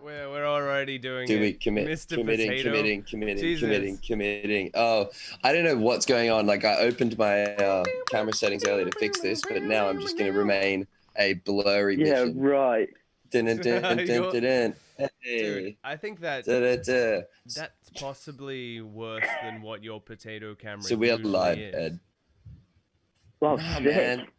We're already doing Do it. we commit? Mr. Committing, Potato. committing. Jesus. Oh, I don't know what's going on. Like I opened my camera settings earlier to fix this, but now I'm just going to remain a blurry vision. Right. Dun, dun, dun, dun, dun, dun. Dude, Hey. I think that Da, da, da. that's possibly worse than what your potato camera So we are usually live, is. Ed. Well, Nah, sick. man. Life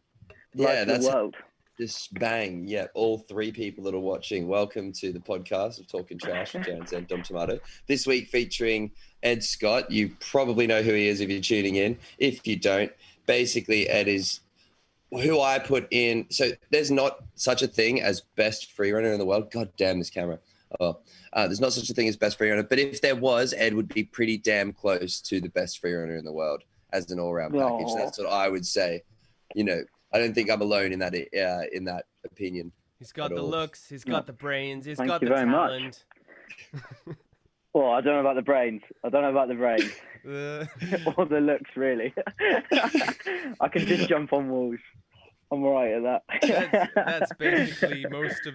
Yeah, of the that's world. this bang. Yeah, all three people that are watching, welcome to the podcast of Talking Trash with Jarran and Dom Tommaso. This week featuring Ed Scott. You probably know who he is if you're tuning in. If you don't, basically Ed is who I put in. So there's not such a thing as best free runner in the world. God damn this camera. Oh, there's not such a thing as best free runner. But if there was, Ed would be pretty damn close to the best free runner in the world as an all-round package. Aw. That's what I would say. You know, I don't think I'm alone in that opinion. He's got at the all. looks, he's got the brains, he's Thank got you the very much. talent. Well, I don't know about the brains. Or the looks, really. I can just jump on walls. I'm alright at that. that's basically most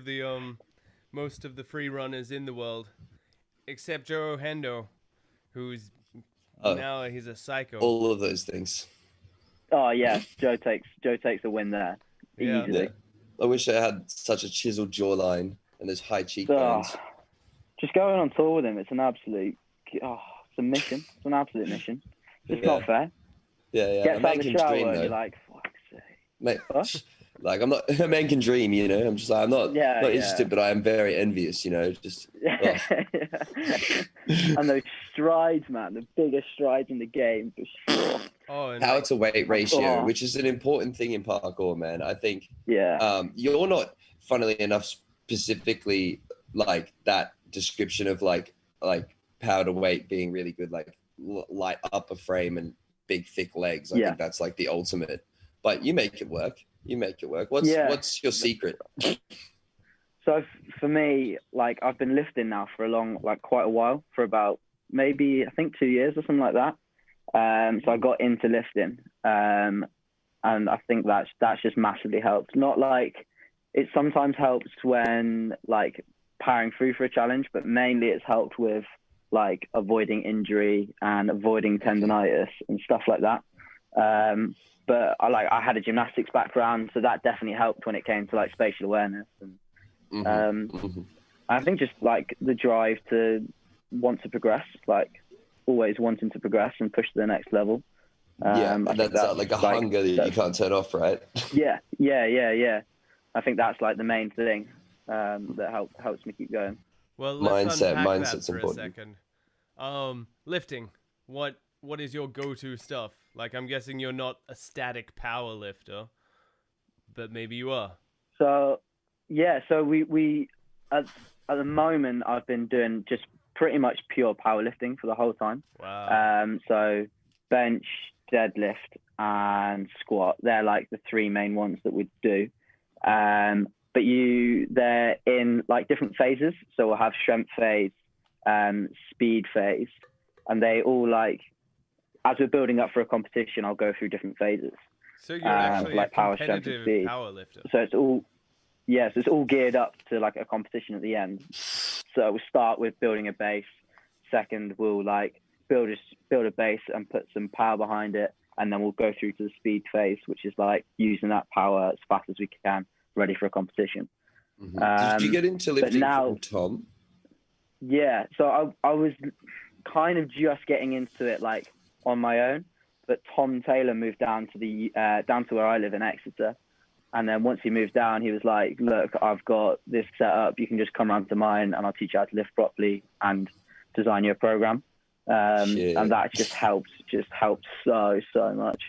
of the free runners in the world, except Joe Hendo, who's now he's a psycho. All of those things. Oh yeah, Joe takes a win there Yeah. easily. Yeah. I wish I had such a chiseled jawline and those high cheekbones. Just going on tour with him, it's an absolute. It's a mission. It's an absolute mission. It's not fair. Yeah. Gets A man out of the can shower dream, and though. you're like, fuck's sake. Mate, What? like I'm not a man can dream, you know. I'm just like I'm not interested, but I am very envious, you know. Just And those strides, man, the biggest strides in the game for sure. power to weight ratio, which is an important thing in parkour, man. I think. Yeah. You're not, funnily enough, specifically like that description of like power to weight being really good, like light upper frame and big thick legs. I think that's like the ultimate. But you make it work. What's your secret? So for me, like I've been lifting now for quite a while, for about maybe I think 2 years or something like that. So I got into lifting, and I think that's just massively helped. Not like it sometimes helps when like powering through for a challenge, but mainly it's helped with like avoiding injury and avoiding tendonitis and stuff like that. But I had a gymnastics background, so that definitely helped when it came to like spatial awareness and I think just like the drive to want to progress, like always wanting to progress and push to the next level. That's like a hunger that you can't turn off, right? Yeah. I think that's like the main thing that helps me keep going. Well, let's unpack mindset's that for important. a second. Lifting. What is your go-to stuff? Like, I'm guessing you're not a static power lifter, but maybe you are. So we at the moment I've been doing just pretty much pure powerlifting for the whole time. Wow. So bench, deadlift, and squat. They're like the three main ones that we do. But they're in like different phases. So we'll have strength phase, speed phase, and they all like, as we're building up for a competition, I'll go through different phases. So you're actually like a power, strength, and competitive speed. power lifter. So it's all geared up to like a competition at the end. So we'll start with building a base. Second, we'll like build a base and put some power behind it, and then we'll go through to the speed phase, which is like using that power as fast as we can, ready for a competition. Did you get into lifting from Tom? Yeah, so I was kind of just getting into it like on my own, but Tom Taylor moved down to where I live in Exeter, and then once he moved down, he was like, "Look, I've got this set up. You can just come around to mine, and I'll teach you how to lift properly and design your program." And that just helped so much.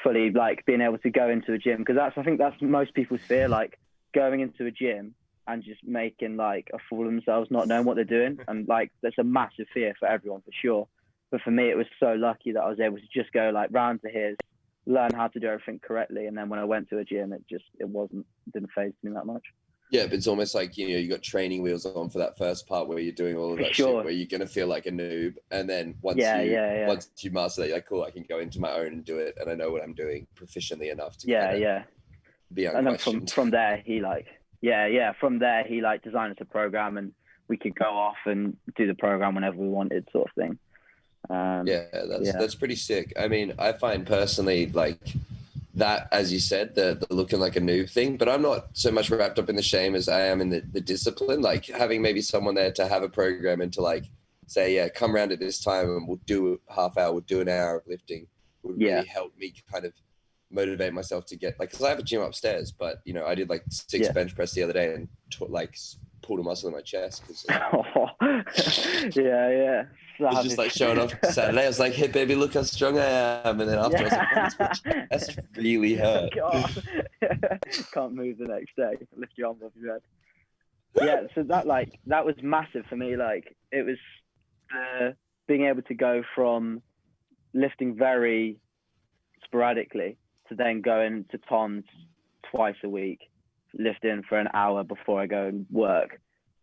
Fully like being able to go into a gym, because I think that's most people's fear, like going into a gym and just making like a fool of themselves, not knowing what they're doing. And like, there's a massive fear for everyone for sure. But for me, it was so lucky that I was able to just go like round to his, learn how to do everything correctly. And then when I went to a gym, it didn't faze me that much. Yeah, but it's almost like, you got training wheels on for that first part where you're doing all of that shit, where you're going to feel like a noob. And then once you master that, you're like, cool, I can go into my own and do it. And I know what I'm doing proficiently enough to be unquestioned. And then from there, he like Yeah. From there, he like designed us a program, and we could go off and do the program whenever we wanted, sort of thing. That's pretty sick. I mean, I find personally like that, as you said, the looking like a noob thing, but I'm not so much wrapped up in the shame as I am in the discipline. Like having maybe someone there to have a program and to like say, yeah, come around at this time and we'll do a half hour, we'll do an hour of lifting would really help me kind of motivate myself to get like, because I have a gym upstairs, but you know, I did like 6 bench press the other day and pulled a muscle in my chest. Yeah. It's just like showing off Saturday. I was like, hey baby, look how strong I am. And then after I was like, that's really hurt. Can't move the next day. Lift your arm off your head. Yeah, so that was massive for me. Like it was being able to go from lifting very sporadically to then going to Tom's twice a week, lifting for an hour before I go and work.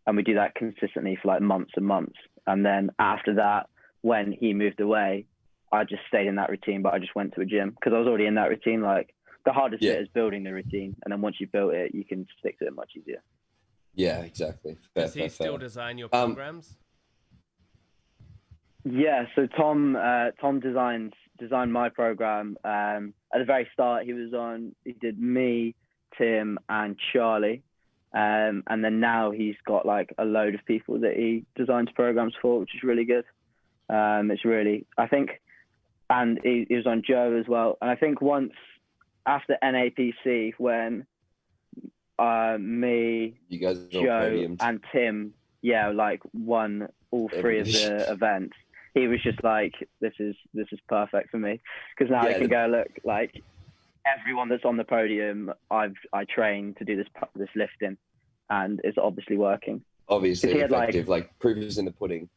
And we do that consistently for like months and months. And then after that, when he moved away, I just stayed in that routine, but I just went to a gym because I was already in that routine. Like the hardest bit is building the routine. And then once you've built it, you can stick to it much easier. Yeah, exactly. Does he still design your programs? Yeah, so Tom designed my program. At the very start, he did me, Tim, and Charlie. And then now he's got like a load of people that he designs programs for, which is really good. It's really, I think, and he was on Joe as well. And I think once after NAPC, when me, you guys Joe, and Tim, like won all 3 of the events, he was just like, this is perfect for me because now I can go look like everyone that's on the podium. I train to do this lifting, and it's obviously working. Obviously effective, like proof is in the pudding,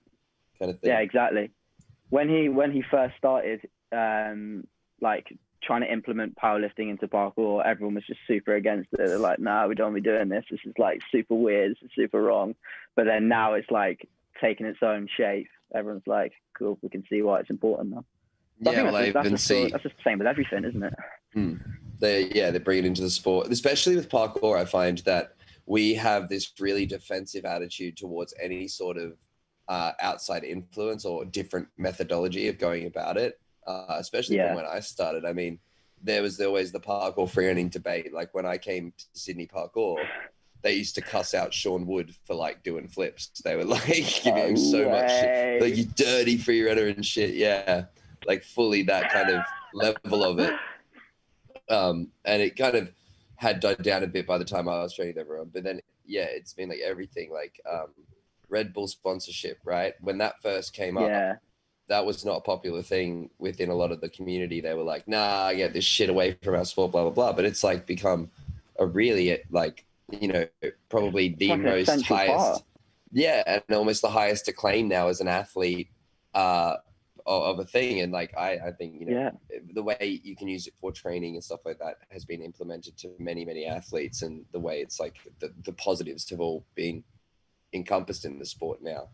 kind of thing. Yeah, exactly. When he first started, like trying to implement powerlifting into parkour, everyone was just super against it. They're like, nah, we don't want to be doing this. This is like super weird. This is super wrong. But then now it's like taking its own shape. Everyone's like, cool, we can see why it's important now. So that's just the same with everything, isn't it? They bring it into the sport, especially with parkour. I find that we have this really defensive attitude towards any sort of outside influence or different methodology of going about it, especially from when I started. I mean, there was always the parkour freerunning debate. Like when I came to Sydney Parkour, they used to cuss out Sean Wood for like doing flips. They were like giving him so much shit. Like, you dirty freerunner and shit. Yeah. Like fully that kind of level of it. And it kind of had died down a bit by the time I was training with everyone. But then, it's been like everything, like Redbull sponsorship, right? When that first came up, that was not a popular thing within a lot of the community. They were like, nah, get this shit away from our sport, blah, blah, blah. But it's like become a really like, you know, probably the most highest, and almost the highest acclaim now as an athlete of a thing. And like, I think, you know, the way you can use it for training and stuff like that has been implemented to many, many athletes, and the way it's like the positives have all been encompassed in the sport now.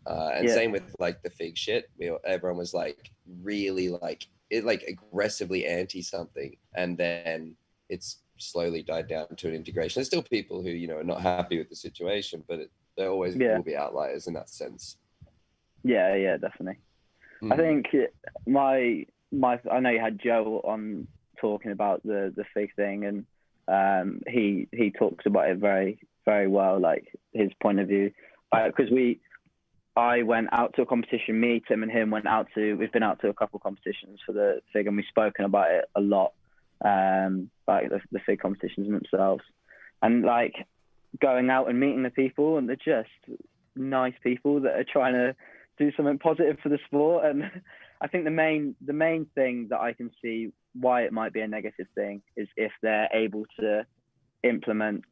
And same with like the fig shit. Everyone was like really like it, like aggressively anti something, and then it's slowly died down to an integration. There's still people who, you know, are not happy with the situation, but there always will be outliers in that sense. Yeah, definitely. I think I know you had Joe on talking about the fig thing, and he talks about it very, very well, like his point of view, because I went out to a competition, me, Tim, and him we've been out to a couple competitions for the fig, and we've spoken about it a lot, like the fig competitions themselves, and like going out and meeting the people, and they're just nice people that are trying to do something positive for the sport. And I think the main thing that I can see why it might be a negative thing is if they're able to implement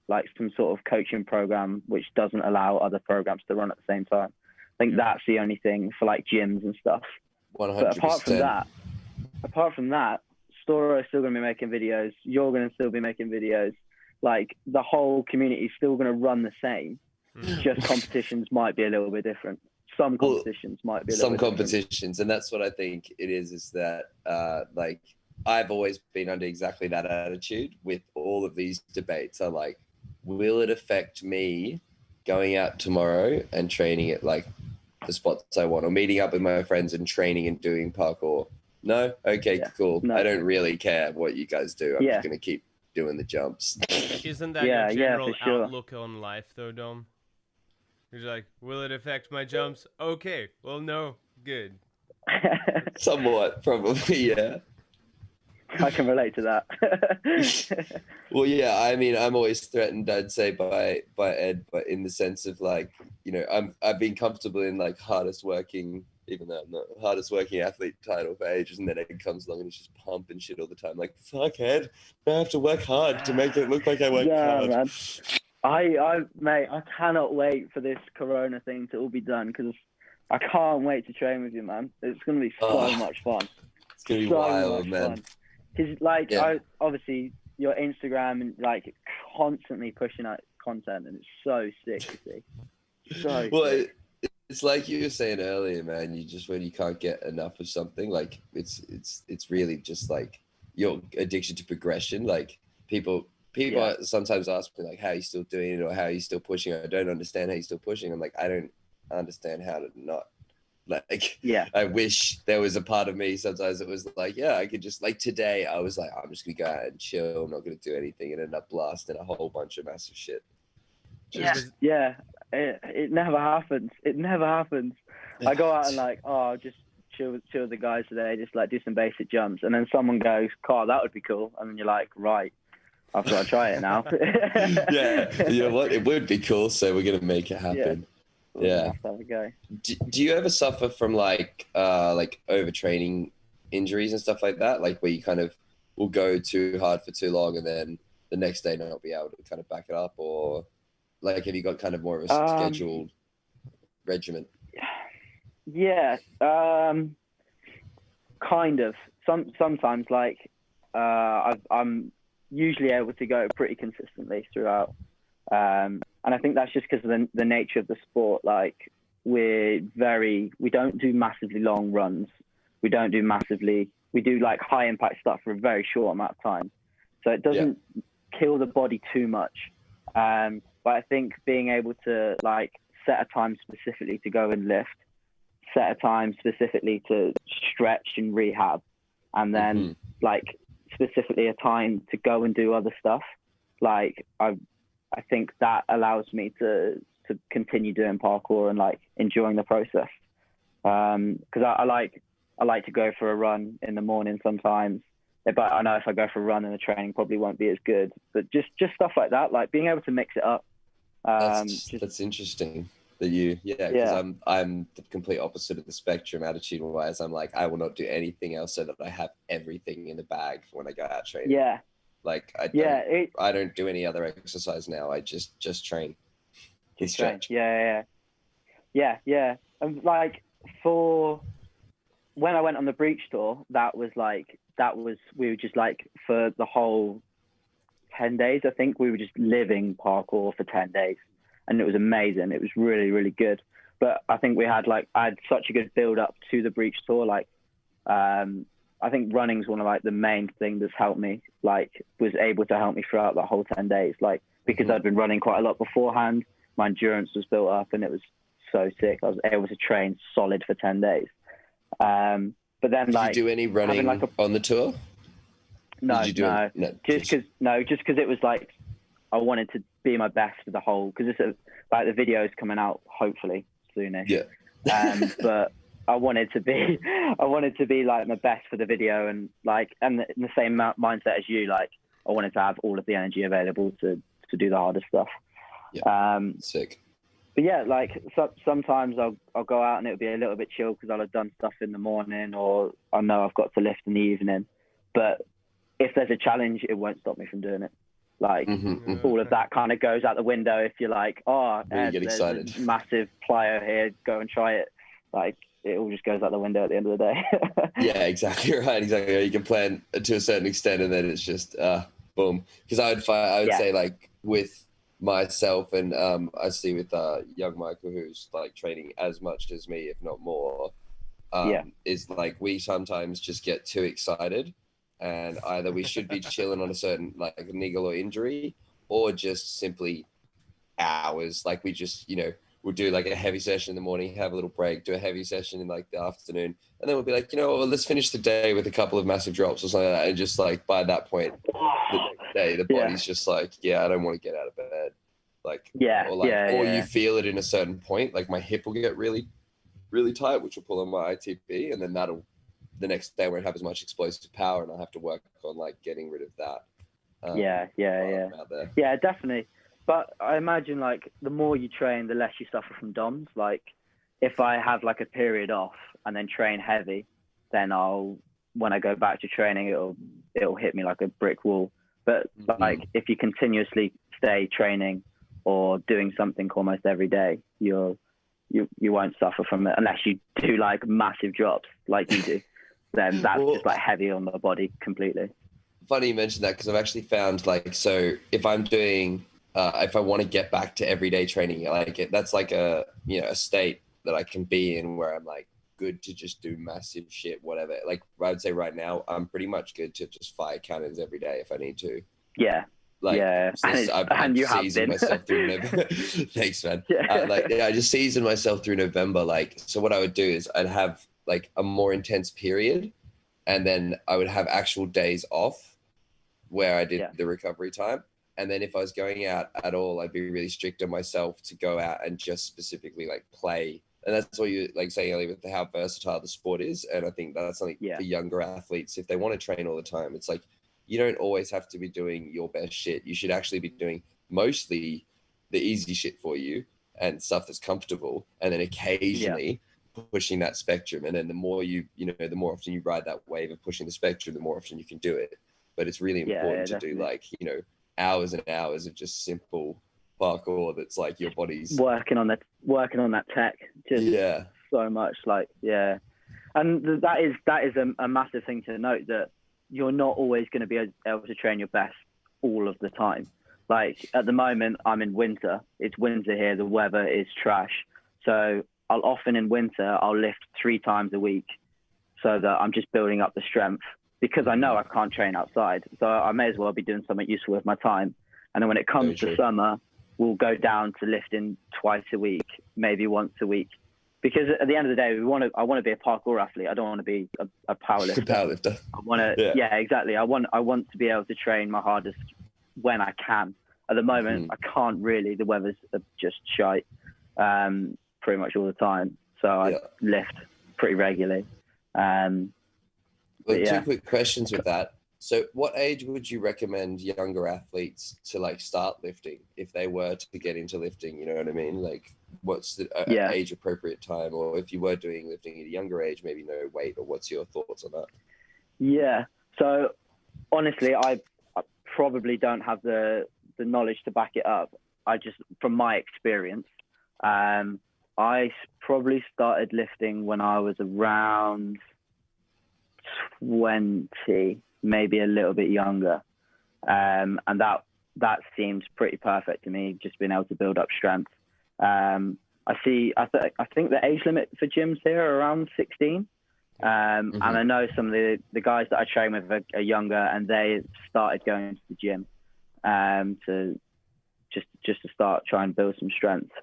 like some sort of coaching program which doesn't allow other programs to run at the same time. I think that's the only thing for like gyms and stuff. 100%. But apart from that, Stora is still going to be making videos. You're going to still be making videos. Like the whole community is still going to run the same. Just competitions might be a little bit different. Some competitions might be a little bit competitions, and that's what I think it is that like I've always been under exactly that attitude with all of these debates. Are like, will it affect me going out tomorrow and training at like the spots I want, or meeting up with my friends and training and doing parkour? No? Okay, cool. No. I don't really care what you guys do. I'm Yeah. just going to keep doing the jumps. Isn't that Yeah, your yeah, general for sure. outlook on life, though, Dom? You're like, will it affect my jumps? Okay, well, no, good. Somewhat, probably, yeah. I can relate to that. Well, yeah, I mean, I'm always threatened, I'd say, by Ed, but in the sense of like, you know, I've been comfortable in like hardest working, even though I'm not hardest working athlete title for ages, and then Ed comes along and he's just pumping shit all the time. Like, fuck Ed, I have to work hard to make it look like I work hard. Man. Mate, I cannot wait for this Corona thing to all be done, because I can't wait to train with you, man. It's gonna be so much fun. It's gonna be wild, man. Because like, obviously your Instagram and like constantly pushing out content, and it's so sick to see. So well, it's like you were saying earlier, man. You just, when you can't get enough of something, like it's really just like your addiction to progression. Like people sometimes ask me like, how are you still doing it, or how are you still pushing? I don't understand how you're still pushing. I'm like, I don't understand how to not. Like, I wish there was a part of me sometimes it was like, I could just, like today I was like, I'm just gonna go out and chill, I'm not gonna do anything, and end up blasting a whole bunch of massive shit. It never happens. I go out and like, I'll just chill with the guys today, just like do some basic jumps, and then someone goes, Carl, that would be cool, and then you're like, right, I've got to try it now. Yeah, you know what, it would be cool, so we're gonna make it happen. Yeah. Have a go. Do you ever suffer from like overtraining injuries and stuff like that? Like where you kind of will go too hard for too long and then the next day not be able to kind of back it up, or like have you got kind of more of a scheduled regimen? Yeah, kind of. Sometimes like I'm usually able to go pretty consistently throughout. And I think that's just because of the nature of the sport. Like we don't do massively long runs. We do like high impact stuff for a very short amount of time. So it doesn't kill the body too much. But I think being able to like set a time specifically to go and lift, set a time specifically to stretch and rehab, and then like specifically a time to go and do other stuff. Like I think that allows me to continue doing parkour and like enjoying the process. Because I like to go for a run in the morning sometimes, but I know if I go for a run, then the training probably won't be as good. But just stuff like that, like being able to mix it up. That's interesting that you, because I'm the complete opposite of the spectrum attitude wise. I'm like, I will not do anything else so that I have everything in the bag when I go out training. Yeah. Like I don't do any other exercise now. I just train. Just stretch. Yeah. And like for when I went on the breach tour, we were just like for the whole 10 days, I think we were just living parkour for 10 days, and it was amazing. It was really, really good. But I think I had such a good build up to the breach tour. Like, I think running's one of like the main thing that's helped me, like was able to help me throughout the whole 10 days. Like, because I'd been running quite a lot beforehand, my endurance was built up and it was so sick. I was able to train solid for 10 days. But then did you do any running on the tour? No. Just because it was like, I wanted to be my best for the whole, because it's like the video's coming out hopefully soonish. Yeah. But I wanted to be like my best for the video, and like, and in the same mindset as you, like I wanted to have all of the energy available to do the harder stuff. Yeah. Sick. But yeah, like sometimes I'll go out and it'll be a little bit chill because I'll have done stuff in the morning, or I know I've got to lift in the evening. But if there's a challenge, it won't stop me from doing it. Like all of that kind of goes out the window if you're like, get excited. There's a massive plyo here, go and try it. Like, it all just goes out the window at the end of the day. Yeah, exactly right. Exactly. You can plan to a certain extent, and then it's just boom. Because I would say like with myself, and I see with young Michael, who's like training as much as me, if not more. Is like we sometimes just get too excited, and either we should be chilling on a certain like niggle or injury, or just simply hours. Like we just, we'll do like a heavy session in the morning, have a little break, do a heavy session in like the afternoon, and then we'll be like, well, let's finish the day with a couple of massive drops or something like that. And just like by that point, the body's just like, I don't want to get out of bed. Like, or you feel it in a certain point. Like my hip will get really, really tight, which will pull on my ITB, and then the next day won't have as much explosive power, and I'll have to work on like getting rid of that. Yeah, definitely. But I imagine like the more you train, the less you suffer from DOMS. Like if I have like a period off and then train heavy, then when I go back to training, it'll hit me like a brick wall. But like if you continuously stay training or doing something almost every day, you won't suffer from it unless you do like massive drops like you do. Then that's just like heavy on the body completely. Funny you mentioned that, because I've actually found like, so if I'm doing if I want to get back to everyday training, that's like a state that I can be in where I'm like good to just do massive shit, whatever. Like I would say right now, I'm pretty much good to just fire cannons every day if I need to. Yeah. Like, and you have been. Myself through November. Thanks, man. I just seasoned myself through November. Like, so what I would do is I'd have like a more intense period, and then I would have actual days off where I did the recovery time. And then if I was going out at all, I'd be really strict on myself to go out and just specifically like play. And that's what you like saying earlier with how versatile the sport is. And I think that's something for younger athletes, if they want to train all the time, it's like, you don't always have to be doing your best shit. You should actually be doing mostly the easy shit for you and stuff that's comfortable. And then occasionally pushing that spectrum. And then the more the more often you ride that wave of pushing the spectrum, the more often you can do it. But it's really important to do like, hours and hours of just simple parkour that's like your body's working on that tech just so much, like and that is a massive thing to note, that you're not always going to be able to train your best all of the time. Like at the moment I'm in winter, it's winter here, the weather is trash, so I'll often in winter I'll lift 3 times a week so that I'm just building up the strength, because I know I can't train outside. So I may as well be doing something useful with my time. And then when it comes to summer, we'll go down to lifting twice a week, maybe once a week. Because at the end of the day, I want to be a parkour athlete. I don't want to be a powerlifter. I want to, exactly. I want to be able to train my hardest when I can. At the moment, I can't really. The weather's just shite pretty much all the time. So I lift pretty regularly. Well, 2 quick questions with that. So what age would you recommend younger athletes to like start lifting if they were to get into lifting? You know what I mean? Like what's the age appropriate time? Or if you were doing lifting at a younger age, maybe no weight, or what's your thoughts on that? Yeah. So honestly, I probably don't have the knowledge to back it up. I just, from my experience, I probably started lifting when I was around 20, maybe a little bit younger, and that seems pretty perfect to me, just being able to build up strength. I think the age limit for gyms here are around 16, and I know some of the guys that I train with are younger, and they started going to the gym to just to start trying to build some strength.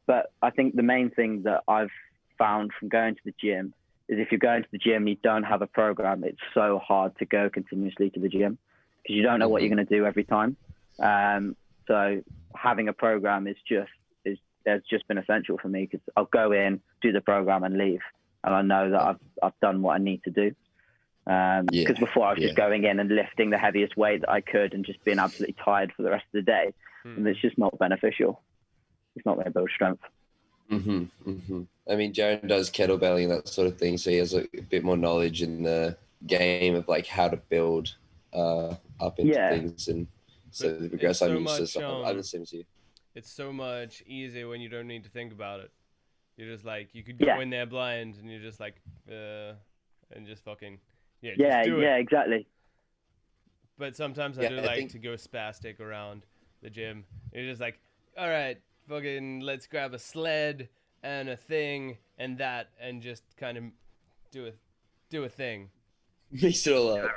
But I think the main thing that I've found from going to the gym is if you're going to the gym and you don't have a program, it's so hard to go continuously to the gym because you don't know what you're going to do every time. So having a program has just been essential for me, because I'll go in, do the program and leave, and I know that I've done what I need to do. Because before I was just going in and lifting the heaviest weight that I could and just being absolutely tired for the rest of the day, and it's just not beneficial. It's not going to build strength. I mean, Jarran does kettlebelling and that sort of thing, so he has a bit more knowledge in the game of like how to build up into things, and so the progress. I'm used to stuff. I'm the same as you. It's so much easier when you don't need to think about it. You're just like, you could go in there blind, and you're just like, and just fucking just do it. Exactly. But sometimes I do like to go spastic around the gym. You're just like, all right, fucking let's grab a sled and a thing and that, and just kind of do a thing. Mix it all up.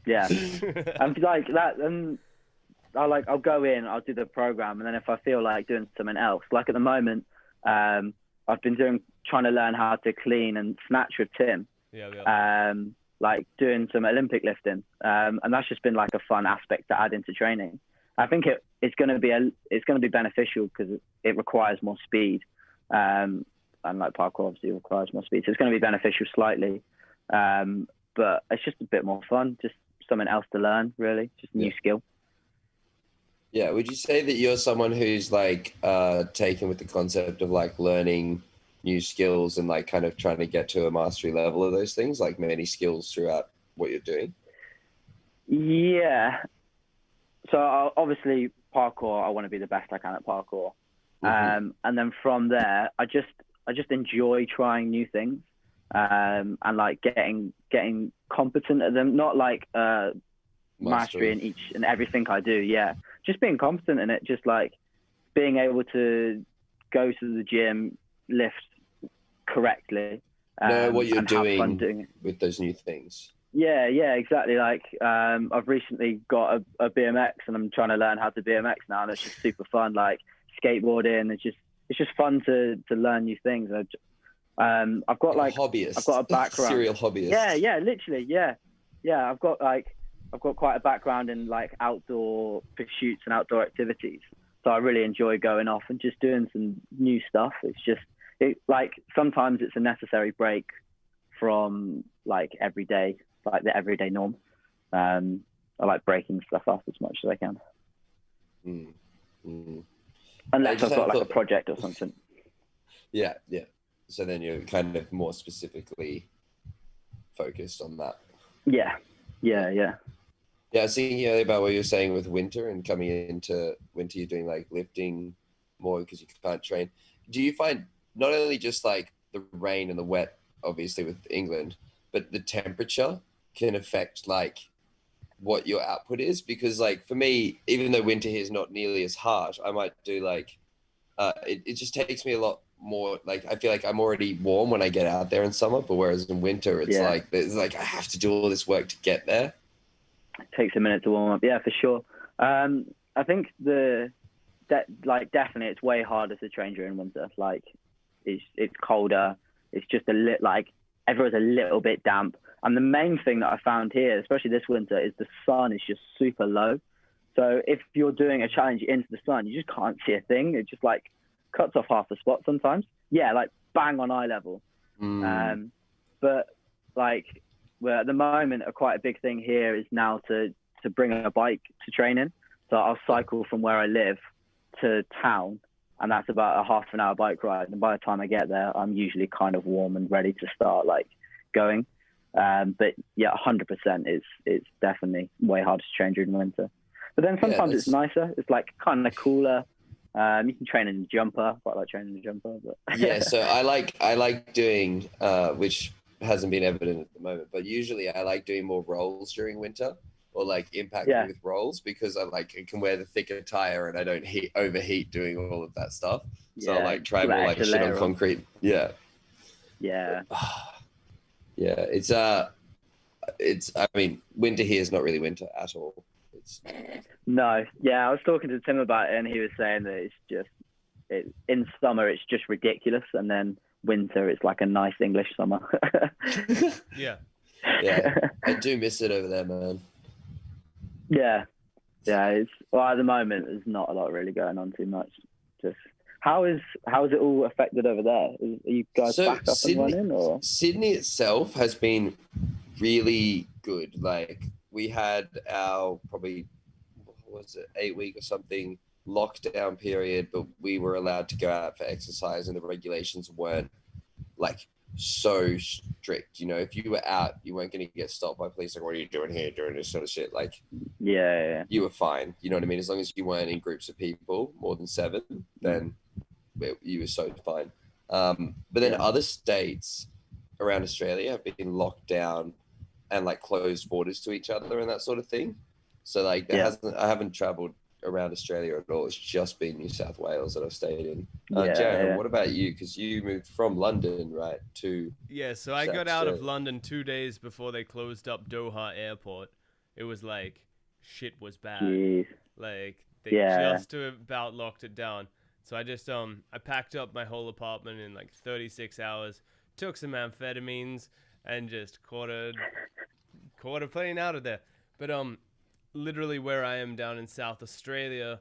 Yeah. And like that, and I'll go in, I'll do the program, and then if I feel like doing something else, like at the moment, I've been trying to learn how to clean and snatch with Tim. Like doing some Olympic lifting, and that's just been like a fun aspect to add into training. I think it's going to be beneficial because it requires more speed, and like parkour obviously requires more speed, so it's going to be beneficial slightly, but it's just a bit more fun, just something else to learn, really, just a new skill. Yeah, would you say that you're someone who's like taken with the concept of like learning new skills and like kind of trying to get to a mastery level of those things, like many skills throughout what you're doing? Yeah. So obviously parkour, I want to be the best I can at parkour. And then from there, I just enjoy trying new things, and like getting competent at them, not like mastery in each and everything I do. Yeah. Just being competent in it, just like being able to go to the gym, lift correctly, know what you're and have fun doing it with those new things. Yeah, exactly. Like I've recently got a BMX, and I'm trying to learn how to BMX now, and it's just super fun. Like skateboarding, it's just fun to learn new things. I've got like hobbyist. I've got a background. Serial hobbyist. Yeah, literally, yeah. I've got quite a background in like outdoor pursuits and outdoor activities, so I really enjoy going off and just doing some new stuff. Like sometimes it's a necessary break from like everyday, like the everyday norm. I like breaking stuff up as much as I can. Unless I've got like a project or something. Yeah. So then you're kind of more specifically focused on that. Yeah, I was thinking earlier about what you were saying with winter, and coming into winter, you're doing like lifting more because you can't train. Do you find not only just like the rain and the wet, obviously with England, but the temperature can affect like what your output is? Because like for me, even though winter here is not nearly as harsh, I might do like, it just takes me a lot more. Like I feel like I'm already warm when I get out there in summer, but whereas in winter, it's like I have to do all this work to get there. It takes a minute to warm up. Yeah, for sure. I think definitely it's way harder to train during winter. Like it's colder. It's just like everyone's a little bit damp. And the main thing that I found here, especially this winter, is the sun is just super low. So if you're doing a challenge into the sun, you just can't see a thing. It just like cuts off half the spot sometimes. Yeah, like bang on eye level. But like, well, at the moment, quite a big thing here is now to bring a bike to training. So I'll cycle from where I live to town, and that's about a half an hour bike ride. And by the time I get there, I'm usually kind of warm and ready to start like going. But yeah, 100% it's definitely way harder to train during winter. But then sometimes it's nicer. It's like kind of cooler. You can train in a jumper. Quite like training in a jumper. But yeah, so I like doing which hasn't been evident at the moment, but usually I like doing more rolls during winter, or like impacting with rolls, because I can wear the thicker tire and I don't overheat doing all of that stuff. So I like try more like shit on concrete. Yeah. It's I mean, winter here is not really winter at all. No. Yeah, I was talking to Tim about it, and he was saying that in summer it's just ridiculous, and then winter it's like a nice English summer. Yeah, I do miss it over there, man. Yeah, at the moment there's not a lot really going on too much. Just how is it all affected over there? Are you guys back up and running? Or Sydney itself has been really good. Like we had our probably, what was it, 8 week or something lockdown period, but we were allowed to go out for exercise, and the regulations weren't like so strict. You know, if you were out, you weren't going to get stopped by police like, what are you doing here doing this sort of shit? Like you were fine, you know what I mean? As long as you weren't in groups of people more than 7, then you were so fine. But then other states around Australia have been locked down and like closed borders to each other and that sort of thing. So like I haven't traveled around Australia at all. It's just been New South Wales that I've stayed in. Jarran, what about you? Because you moved from London, right, to... Yeah, so I got out of London 2 days before they closed up Doha airport. It was like, shit was bad. Jeez. Like they Yeah. just about locked it down. So I just I packed up my whole apartment in like 36 hours, took some amphetamines, and just caught a plane out of there. But literally where I am down in South Australia,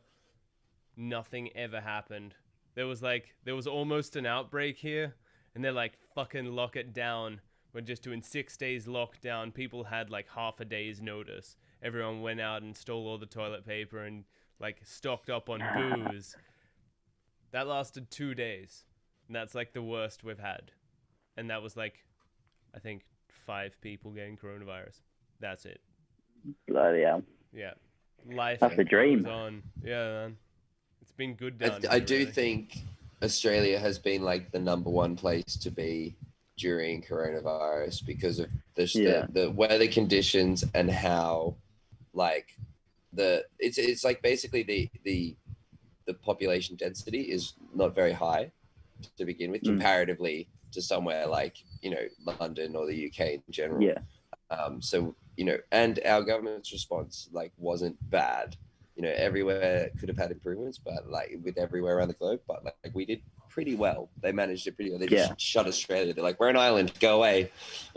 nothing ever happened. There was almost an outbreak here, and they're like, fucking lock it down. We're just doing 6 days lockdown. People had like half a day's notice. Everyone went out and stole all the toilet paper and like stocked up on booze. That lasted 2 days, and that's like the worst we've had. And that was like, I think 5 people getting coronavirus. That's it. Bloody hell. Yeah. Life That's the dream. goes on. Yeah, man. It's been good down here. I do really. think Australia has been like the number one place to be during coronavirus because of the weather conditions and how like it's like basically the population density is not very high to begin with comparatively to somewhere like, you know, London or the UK in general. Yeah. So, you know, and our government's response like wasn't bad. You know, everywhere could have had improvements, but like with everywhere around the globe, but like we did pretty well. They managed it pretty well. They just shut Australia. They're like, we're an island, go away.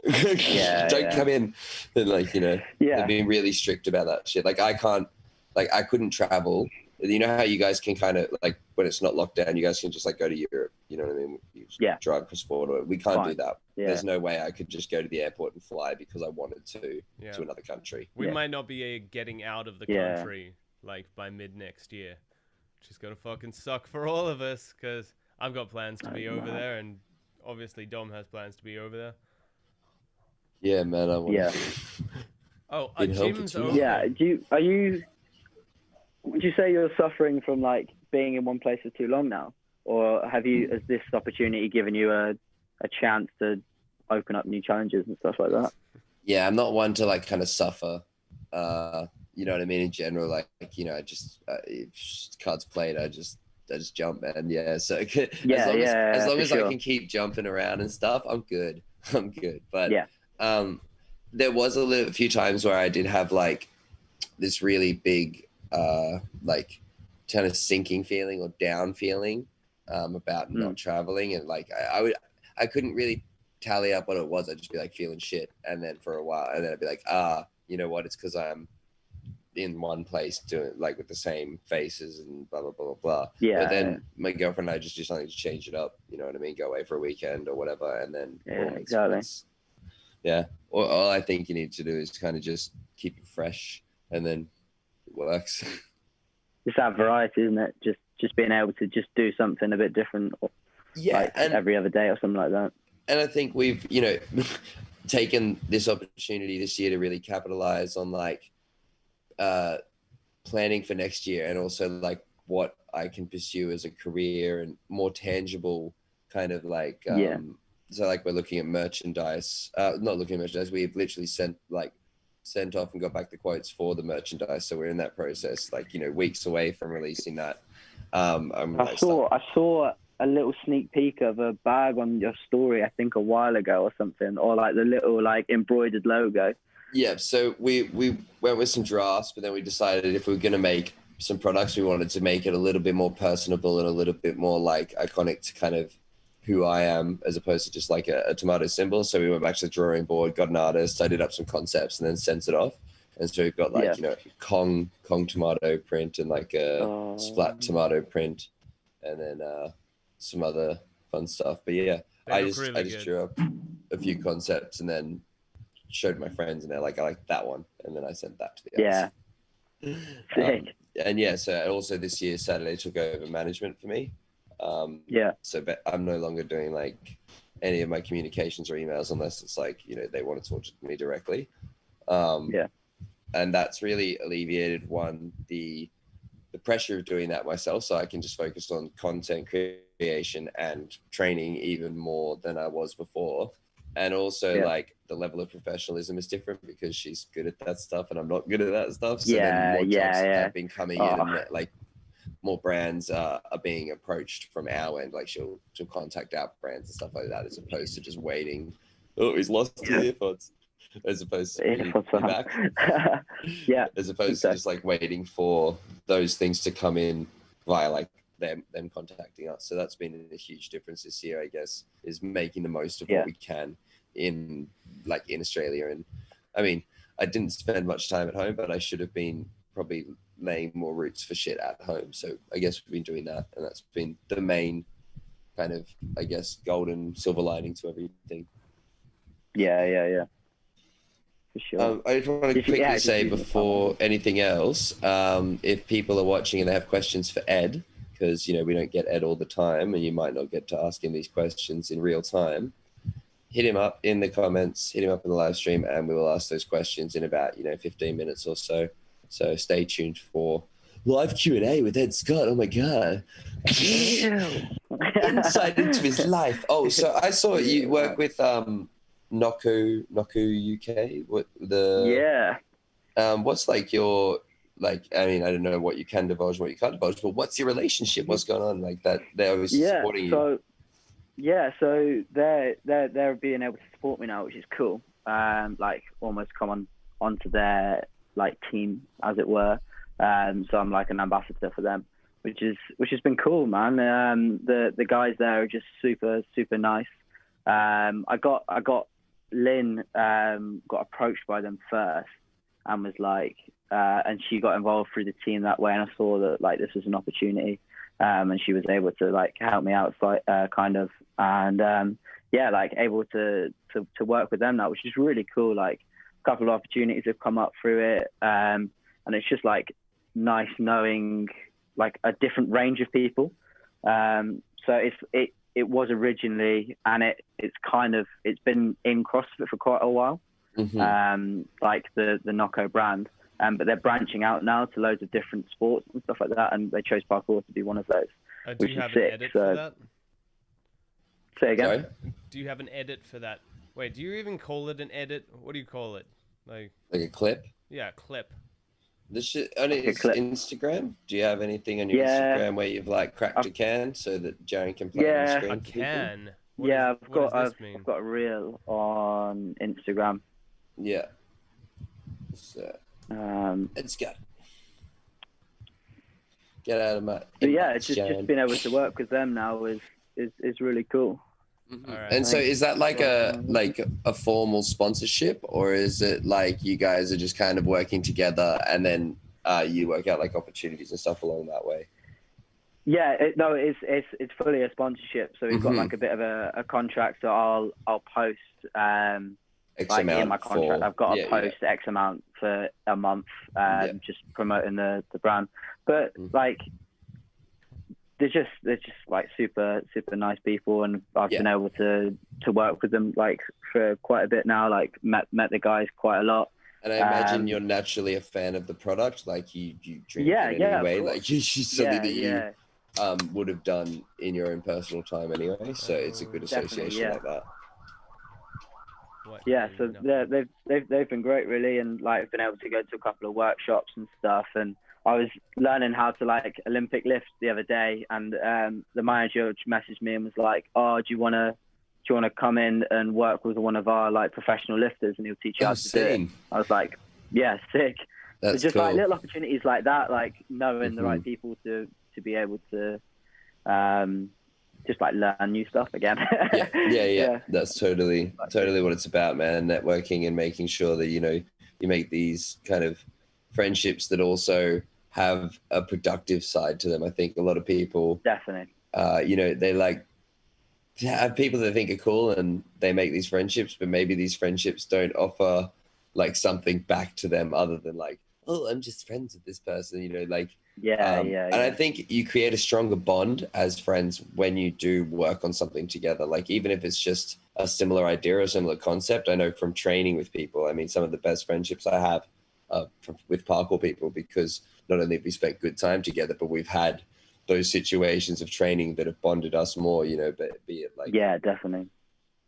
Don't come in. And like, you know, they've been really strict about that shit. Like I couldn't travel. You know how you guys can kind of like when it's not locked down, you guys can just like go to Europe. You know what I mean? You drive across border. We can't do that. Yeah. There's no way I could just go to the airport and fly because I wanted to another country. We might not be getting out of the country like by mid next year, which is gonna fucking suck for all of us because I've got plans to be over there, and obviously Dom has plans to be over there. Yeah, man. I want Oh, a gym's over. Yeah. Would you say you're suffering from like being in one place for too long now, or has this opportunity given you a chance to open up new challenges and stuff like that? Yeah, I'm not one to like kind of suffer. You know what I mean? In general, like you know, I just if cards played, I just jump, man. Yeah, so as long as I can keep jumping around and stuff, I'm good. I'm good. But there was a few times where I did have like this really big like kind of sinking feeling or down feeling about not traveling, and like I couldn't really tally up what it was. I'd just be like feeling shit, and then for a while, and then I'd be like, you know what? It's because I'm in one place doing like with the same faces and blah blah blah blah blah. Yeah. But then my girlfriend and I just do something to change it up. You know what I mean? Go away for a weekend or whatever, and then exactly. Yeah. All I think you need to do is kind of just keep it fresh, and then it works. It's that variety, isn't it? Just being able to just do something a bit different, like every other day or something like that. And I think we've, you know, taken this opportunity this year to really capitalize on like planning for next year, and also like what I can pursue as a career and more tangible kind of like, so like we're looking at merchandise, not looking at merchandise. We've literally sent off and got back the quotes for the merchandise. So we're in that process, like, you know, weeks away from releasing that. I saw a little sneak peek of a bag on your story, I think a while ago or something, or like the little like embroidered logo. Yeah. So we went with some drafts, but then we decided if we were going to make some products, we wanted to make it a little bit more personable and a little bit more like iconic to kind of who I am, as opposed to just like a tomato symbol. So we went back to the drawing board, got an artist, I did up some concepts, and then sent it off. And so we've got like, you know, Kong tomato print and like a splat tomato print, and then some other fun stuff. But yeah, I just drew up a few concepts and then showed my friends, and they're like, I like that one. And then I sent that to the artist. Sick. And yeah, so also this year, Saturday took over management for me. So I'm no longer doing like any of my communications or emails unless it's like, you know, they want to talk to me directly. And that's really alleviated the pressure of doing that myself, so I can just focus on content creation and training even more than I was before. And also like the level of professionalism is different because she's good at that stuff and I'm not good at that stuff. So then more jobs have been coming in, and like more brands are being approached from our end. Like she'll contact our brands and stuff like that, as opposed to just waiting. Oh, he's lost his earpods. As opposed to back. Yeah. As opposed to just like waiting for those things to come in via like them contacting us. So that's been a huge difference this year, I guess, is making the most of what we can in Australia. And I mean, I didn't spend much time at home, but I should have been probably laying more roots for shit at home. So I guess we've been doing that, and that's been the main kind of, I guess, golden silver lining to everything. Yeah. For sure. I just want to quickly say before anything else, if people are watching and they have questions for Ed, because, you know, we don't get Ed all the time and you might not get to ask him these questions in real time, hit him up in the comments, hit him up in the live stream, and we will ask those questions in about, 15 minutes or so. So stay tuned for live Q&A with Ed Scott. Oh my God. Insight into his life. Oh, so I saw you work with Noku UK. What's like your, like, I mean, I don't know what you can divulge and what you can't divulge, but what's your relationship? What's going on like that? They're always supporting you. So they're being able to support me now, which is cool. Like almost come onto their like team, as it were. So I'm like an ambassador for them, which has been cool, man. The guys there are just super nice. I got Lynn got approached by them first and was like, and she got involved through the team that way, and I saw that like this was an opportunity, and she was able to like help me out kind of, and like able to work with them now, which is really cool. Like a couple of opportunities have come up through it, and it's just like nice knowing like a different range of people. So it was originally, and it's been in CrossFit for quite a while, like the Nocco brand, but they're branching out now to loads of different sports and stuff like that, and they chose parkour to be one of those. Do you have an edit for that? Say again? Sorry? Do you have an edit for that? Wait, do you even call it an edit? What do you call it? Like a clip? Yeah, clip. This shit on Instagram? Do you have anything on your Instagram where you've like cracked a can so that Jarran can play on the screen? A can? I've got a reel on Instagram. Yeah. So, it's good. Get out of my. It's just being able to work with them now is really cool. Mm-hmm. Right. And so is that like a formal sponsorship, or is it like you guys are just kind of working together and then you work out like opportunities and stuff along that way? Yeah, it's fully a sponsorship. So we've got like a bit of a contract. So I'll post X like amount in my contract. I've got to post X amount for a month, just promoting the brand. But like they're just like super nice people, and I've been able to work with them like for quite a bit now. Like met the guys quite a lot. And I imagine you're naturally a fan of the product, like you drink it anyway, like you something that you would have done in your own personal time anyway. So it's a good association like that. So they've been great really, and like been able to go to a couple of workshops and stuff. And I was learning how to like Olympic lift the other day, and the manager messaged me and was like, "Oh, do you want to come in and work with one of our like professional lifters, and he'll teach you how to do it?" I was like, "Yeah, sick." That's just cool. Like little opportunities like that, like knowing the right people to be able to just like learn new stuff again. Yeah. That's totally what it's about, man. Networking and making sure that you make these kind of friendships that also have a productive side to them. I think a lot of people definitely they like to have people that they think are cool, and they make these friendships, but maybe these friendships don't offer like something back to them other than like, oh, I'm just friends with this person, and I think you create a stronger bond as friends when you do work on something together, like even if it's just a similar idea or a similar concept. I know from training with people, I mean, some of the best friendships I have with parkour people, because not only have we spent good time together, but we've had those situations of training that have bonded us more, but be it like definitely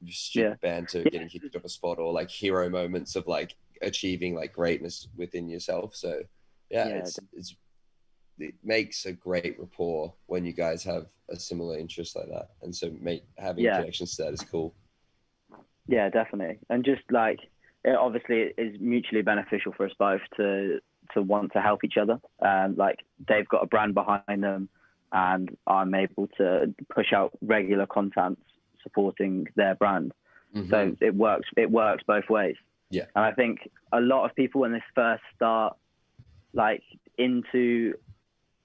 stupid banter, getting kicked off a spot, or like hero moments of like achieving like greatness within yourself. So it makes a great rapport when you guys have a similar interest like that, and so having connections to that is cool. Yeah, definitely. And just like it obviously is mutually beneficial for us both to to want to help each other. Like they've got a brand behind them, and I'm able to push out regular content supporting their brand. So it works both ways. Yeah. And I think a lot of people when they first start like into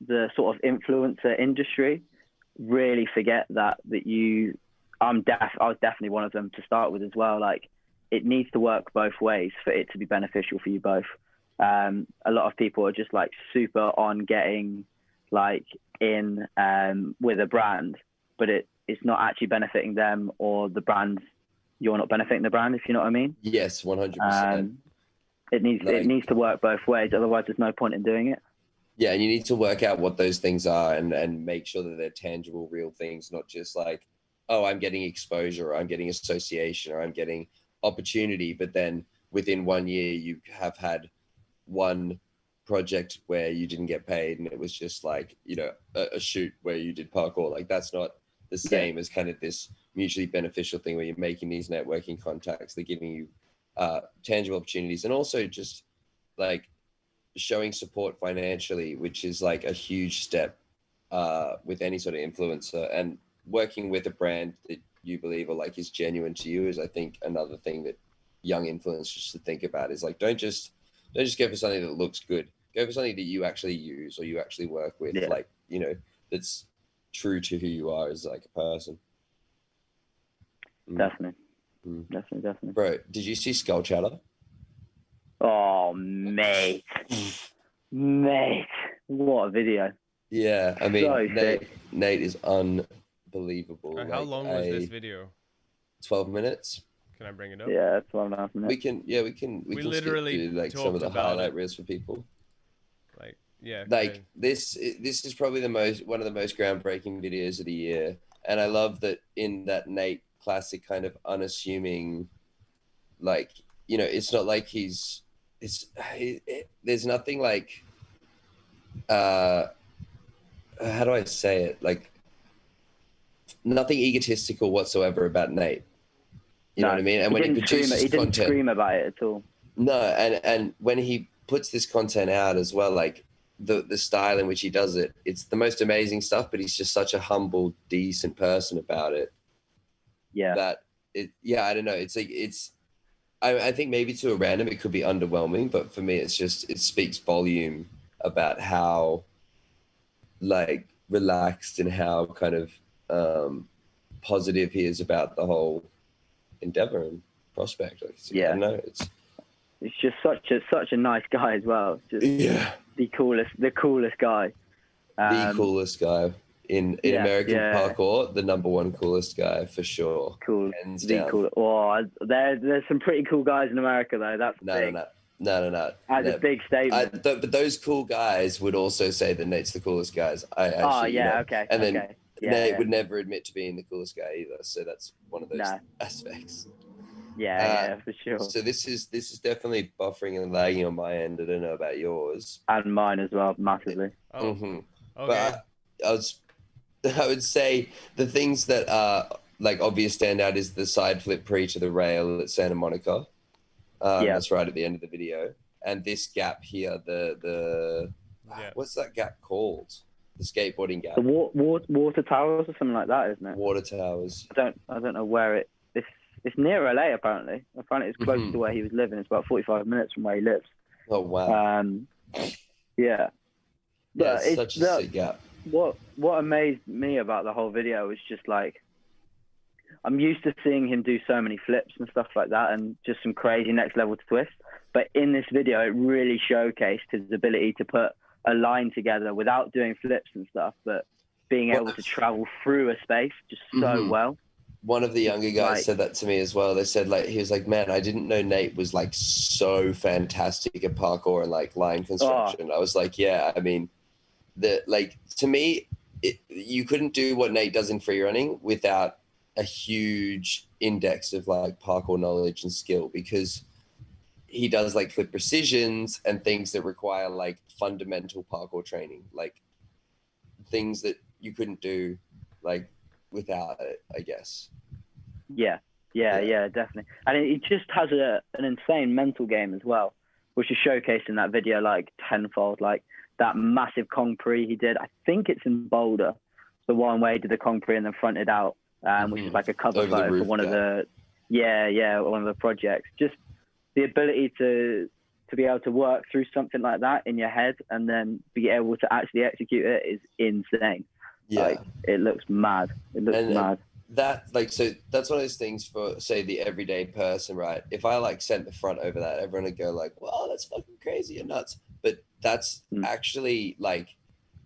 the sort of influencer industry really forget that I was definitely one of them to start with as well. Like it needs to work both ways for it to be beneficial for you both. A lot of people are just like super on getting like in with a brand, but it's not actually benefiting them or the brand. You're not benefiting the brand, if you know what I mean. Yes, 100%. It needs to work both ways. Otherwise, there's no point in doing it. Yeah, and you need to work out what those things are and make sure that they're tangible, real things, not just like, oh, I'm getting exposure, or I'm getting association, or I'm getting opportunity. But then within 1 year, you have had one project where you didn't get paid, and it was just like, you know, a shoot where you did parkour. Like that's not the same as kind of this mutually beneficial thing where you're making these networking contacts. They're giving you tangible opportunities, and also just like showing support financially, which is like a huge step with any sort of influencer. And working with a brand that you believe or like is genuine to you is, I think, another thing that young influencers should think about is like, don't just go for something that looks good. Go for something that you actually use or you actually work with, like, you know, that's true to who you are as like a person. Definitely. Definitely. Bro, did you see Skull Chatter? Oh, mate, what a video! Yeah, I mean, So Nate is unbelievable. How long was this video? 12 minutes. Can I bring it up? Yeah, 12.5 minutes. We can literally skip to like some of the highlight reels for people. Like, yeah. Like this is probably one of the most groundbreaking videos of the year, and I love that in that Nate classic kind of unassuming, like, you know, it's not like there's nothing like, how do I say it? Like, nothing egotistical whatsoever about Nate. You know what I mean? And when he produces he didn't content, scream about it at all. No, and when he puts this content out as well, like the style in which he does it, it's the most amazing stuff. But he's just such a humble, decent person about it. Yeah. I don't know. It's like I think maybe to a random it could be underwhelming, but for me, it speaks volume about how like relaxed and how kind of positive he is about the whole endeavor and prospect. Like, I don't know. It's just such a nice guy as well. Just the coolest guy. The coolest guy in American parkour, the number one coolest guy for sure. Cool. Hands the down. cool. Oh, there's some pretty cool guys in America though. That's No. That's a big statement. But those cool guys would also say that Nate's the coolest guys. Okay. And then Nate would never admit to being the coolest guy either. So that's one of those aspects. Yeah, for sure. So this is definitely buffering and lagging on my end. I don't know about yours. And mine as well, massively. Okay. But I would say the things that are like obvious standout is the side flip pre to the rail at Santa Monica. That's right at the end of the video. And this gap here, what's that gap called? The skateboarding gap. The water towers or something like that, isn't it? Water towers. I don't know where it's near LA apparently. Apparently it's close to where he was living. It's about 45 minutes from where he lives. Oh wow. Yeah. But it's such a sick gap. What amazed me about the whole video was just like, I'm used to seeing him do so many flips and stuff like that and just some crazy next level twists. But in this video, it really showcased his ability to put a line together without doing flips and stuff, but being able to travel through a space just so well. One of the younger guys said that to me as well. They said like, he was like, man, I didn't know Nate was like so fantastic at parkour and like line construction. I was like, yeah, I mean, to me, you couldn't do what Nate does in free running without a huge index of like parkour knowledge and skill, because he does like flip precisions and things that require like fundamental parkour training, like things that you couldn't do like without it, I guess. Yeah, definitely. And he just has an insane mental game as well. which is showcased in that video like tenfold. Like that massive Kong pre he did, I think it's in Boulder, the one where he did the Kong pre and then fronted out, which is like a cover Over the photo roof, for one of yeah. one of the projects. Just the ability to be able to work through something like that in your head and then be able to actually execute it is insane. Yeah. Like, it looks mad. It looks mad. So that's one of those things for, say, the everyday person, right? If I like sent the front over that, everyone would go like, wow, that's fucking crazy and nuts. But that's actually like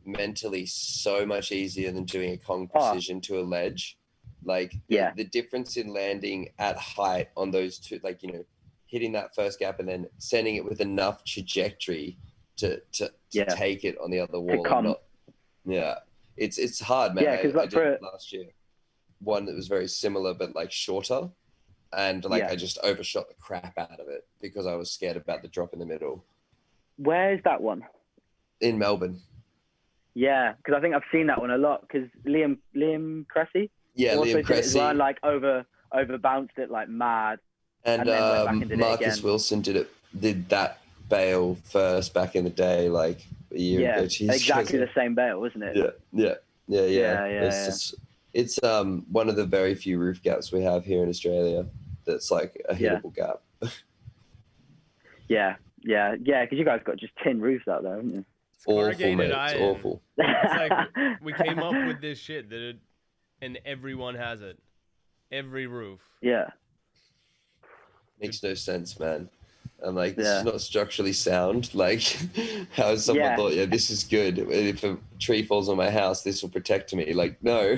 mentally so much easier than doing a Kong precision to a ledge. Like the difference in landing at height on those two, like, you know, hitting that first gap and then sending it with enough trajectory to take it on the other wall. It's hard, man. Yeah, because I did it last year. One that was very similar but like shorter, and I just overshot the crap out of it because I was scared about the drop in the middle. Where is that one? In Melbourne. Yeah, because I think I've seen that one a lot. Because Liam Cressy. Yeah, Liam Cressy. Well, like over bounced it like mad. And then went back and did Marcus Wilson did that bail first back in the day, like a year ago. Yeah, exactly the same bail, wasn't it? Yeah. It's one of the very few roof gaps we have here in Australia that's like a hittable gap. Yeah, because you guys got just tin roofs out there, haven't you? It's awful, mate. It's awful. It's like we came up with this shit and everyone has it. Every roof. Yeah. Makes no sense, man. I'm like, this is not structurally sound. Like, how has someone thought, this is good. If a tree falls on my house, this will protect me. Like, no,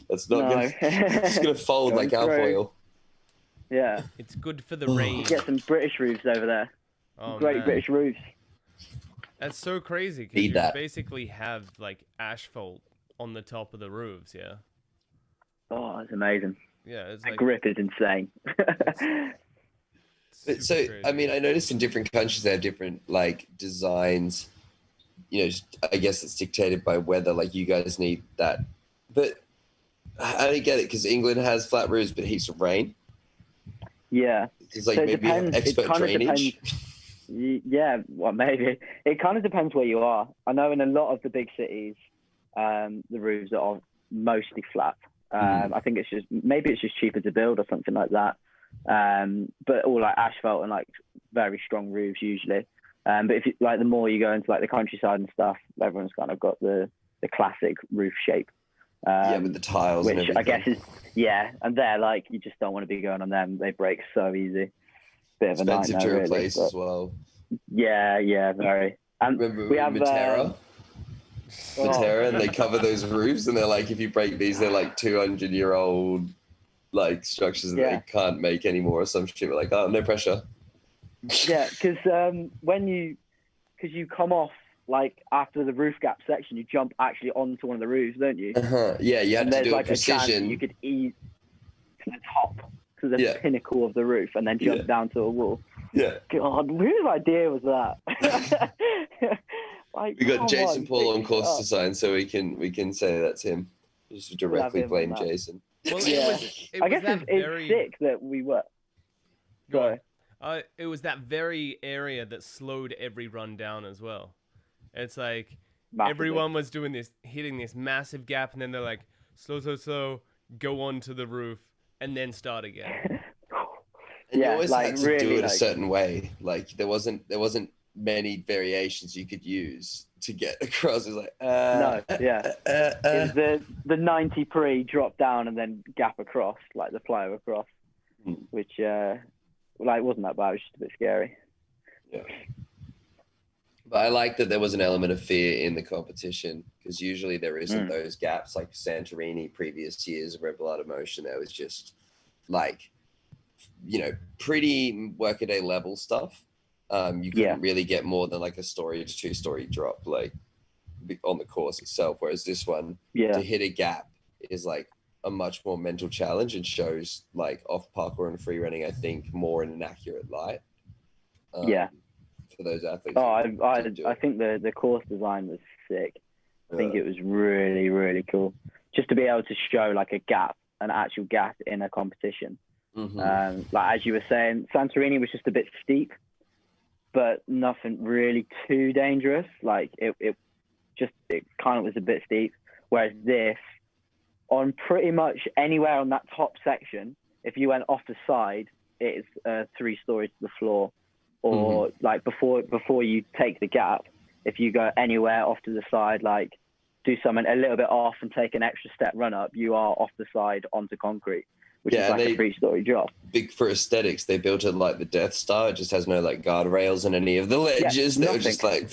that's not good. It's going to fold like alfoil. Yeah. It's good for the rain. Get some British roofs over there. Oh, Great man. British roofs. That's so crazy because you basically have like asphalt on the top of the roofs, yeah? Oh, it's amazing. Yeah, it's the grip is insane. So, crazy. I mean, I noticed in different countries they have different like designs. You know, I guess it's dictated by weather. Like you guys need that, but I don't get it because England has flat roofs but heaps of rain. Yeah, it's like maybe expert drainage. Yeah, well, maybe it kind of depends where you are. I know in a lot of the big cities, the roofs are mostly flat. I think it's just cheaper to build or something like that. But all like asphalt and like very strong roofs usually. But if you, like the more you go into like the countryside and stuff, everyone's kind of got the classic roof shape. With the tiles, which and everything. I guess is and they're like you just don't want to be going on them. They break so easy. Bit of expensive a nightmare, to replace really, as well. Yeah, very. And remember we have Matera? And they cover those roofs, and they're like, if you break these, they're like 200-year-old like structures that they can't make anymore or some shit. We're like, oh, no pressure. Yeah, because because you come off like after the roof gap section, you jump actually onto one of the roofs, don't you? Yeah, you had to do like a precision. You could ease to the top, to the pinnacle of the roof, and then jump down to a wall. Yeah. God, whose idea was that? We got Jason Paul on course design, so we can say that's him. Just directly blame Jason. Well, I guess it's sick that we were. Sorry. It was that very area that slowed every run down as well. It's like everyone was doing this, hitting this massive gap, and then they're like, slow, go onto the roof, and then start again. And you always had to do it a certain way. Like there wasn't many variations you could use to get across. It was like It was the 90 pre drop down and then gap across, like the flyover across, which wasn't that bad. It was just a bit scary. Yeah. But I like that there was an element of fear in the competition because usually there isn't those gaps like Santorini previous years of Red Bull Out of Motion. There was just like, pretty workaday level stuff. You couldn't really get more than like a story to 2-story drop like on the course itself. Whereas this one, to hit a gap is like a much more mental challenge and shows like off parkour and free running, I think, more in an accurate light. For those athletes. Oh, I think the course design was sick. I think it was really, really cool. Just to be able to show like an actual gap in a competition. Like as you were saying, Santorini was just a bit steep. but nothing really too dangerous. Like it kind of was a bit steep. Whereas this, on pretty much anywhere on that top section, if you went off the side, it's 3 stories to the floor. Or like before you take the gap, if you go anywhere off to the side, like do something a little bit off and take an extra step run up, you are off the side onto concrete, which is like a 3-story drop. Big for aesthetics, they built it like the Death Star. It just has no like guardrails on any of the ledges. They were just like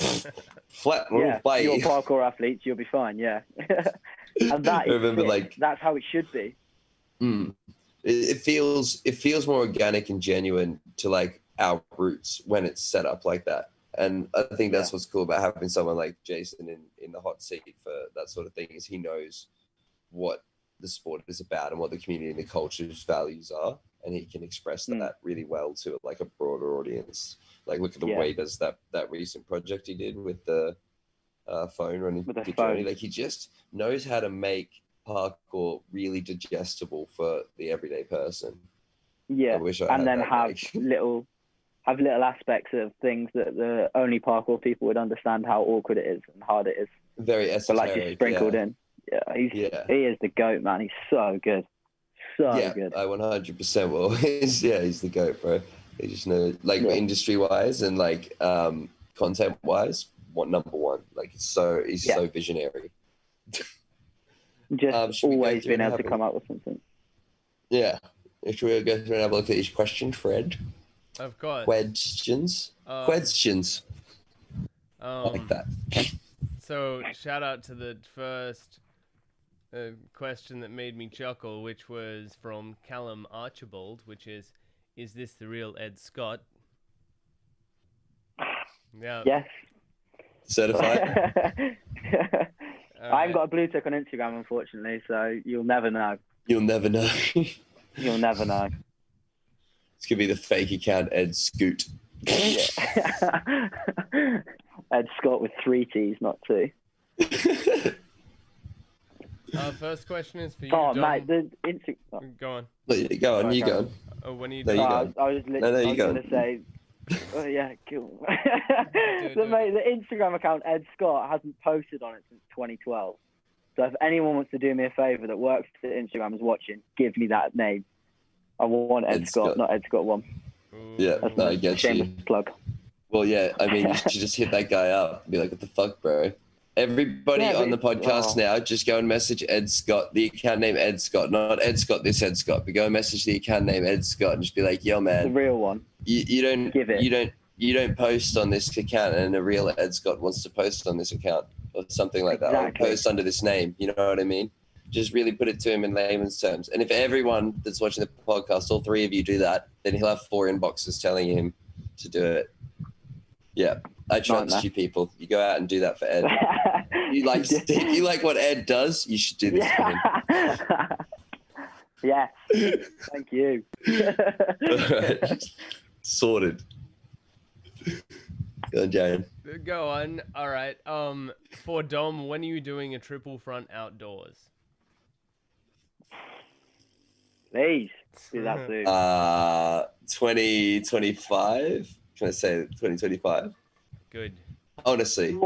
flat. Yeah, you're parkour athletes, you'll be fine. Yeah, and that is that's how it should be. It feels more organic and genuine to like our roots when it's set up like that. And I think that's what's cool about having someone like Jason in the hot seat for that sort of thing, is he knows what the sport is about and what the community and the culture's values are, and he can express that really well to like a broader audience. Like look at the way he does that recent project he did with the phone running with the journey. Like he just knows how to make parkour really digestible for the everyday person. Yeah, and then have little aspects of things that the only parkour people would understand how awkward it is and hard it is. Very esoteric. But like just sprinkled in. Yeah, he is the GOAT, man. He's so good. So good. I 100% will. He's the GOAT, bro. He just knows, like industry wise and like content wise, number one. Like he's so visionary. Just always been able to come up with something. Yeah. Should we go through and have a look at each question, Fred? Of course. Questions. Like that. So shout out to the first question that made me chuckle, which was from Callum Archibald, which is this the real Ed Scott? Yeah. Yes. Certified? I haven't got a blue tick on Instagram, unfortunately, so you'll never know. You'll never know. You'll never know. It's going to be the fake account, Ed Scoot. Ed Scott with 3 T's, not 2. First question is for you, Dom. Mate, the Go on. Go on, you go. Oh, when are you doing? I was going to say... Oh, yeah, cool. Mate, the Instagram account, Ed Scott, hasn't posted on it since 2012. So if anyone wants to do me a favour that works at Instagram is watching, give me that name. I want Ed Scott, not Ed Scott 1. Yeah, I get you. Plug. Well, yeah, I mean, you should just hit that guy up and be like, what the fuck, bro? Everybody on the podcast now, just go and message Ed Scott, the account name Ed Scott, not Ed Scott, this Ed Scott, but go and message the account name Ed Scott and just be like, yo, man. The real one. You don't post on this account and a real Ed Scott wants to post on this account or something like that. Or post under this name, you know what I mean? Just really put it to him in layman's terms. And if everyone that's watching the podcast, all 3 of you do that, then he'll have 4 inboxes telling him to do it. Yeah, I trust you people. You go out and do that for Ed. You like what Ed does, you should do this for him. Yeah. Thank you. Right. Sorted. Go on, Jarran. Go on. All right. For Dom, when are you doing a triple front outdoors? Please do that soon. 2025. Can I say 2025? Good. Honestly,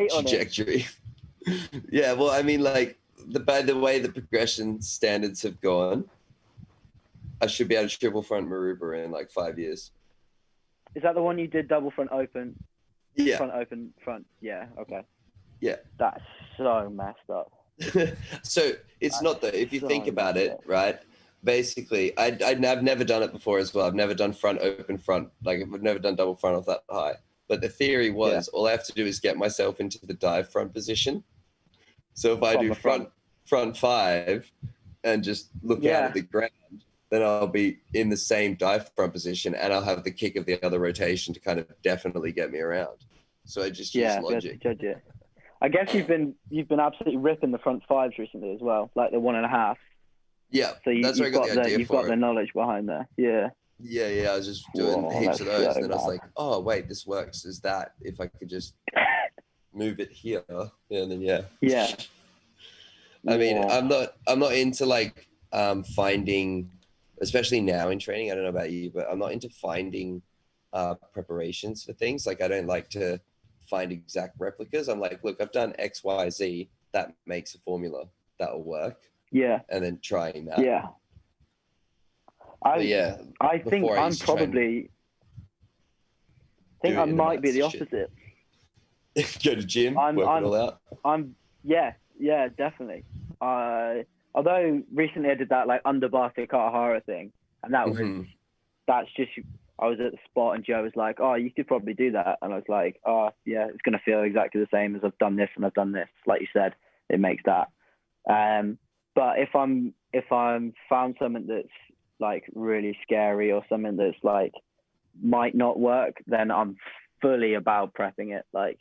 trajectory. Yeah, well, I mean, like by the way the progression standards have gone, I should be able to triple front Maruba in like 5 years. Is that the one you did double front open? Yeah. Front open front. Yeah. Okay. Yeah. That's so messed up. So it's not though. If you think about it, right? Basically, I've never done it before as well. I've never done front open front. Like I've never done double front off that high. But the theory was all I have to do is get myself into the dive front position. So if I do front 5 and just look out at the ground, then I'll be in the same dive front position and I'll have the kick of the other rotation to kind of definitely get me around. So I just use logic. Judge it. I guess you've been absolutely ripping the front 5s recently as well, like the 1.5. Yeah, so that's where I got the idea you've got the knowledge behind there. Yeah. Yeah, I was just doing heaps of those, and then I was like, oh wait, this works. Is that if I could just move it here? And then Yeah. I mean, I'm not into like finding, especially now in training. I don't know about you, but I'm not into finding preparations for things. Like I don't like to find exact replicas. I'm like, look, I've done X, Y, Z. That makes a formula that'll work. Yeah. And then trying that. Yeah. I think I'm probably. I think I might be the opposite. Go to gym, work it all out. Yeah, definitely. Although recently I did that like underbar Takahara thing, and that was that's just. I was at the spot and Joe was like, "Oh, you could probably do that," and I was like, "Oh, yeah, it's gonna feel exactly the same as I've done this and I've done this." Like you said, it makes that. But if I'm found something that's like really scary or something that's like might not work, then I'm fully about prepping it. Like,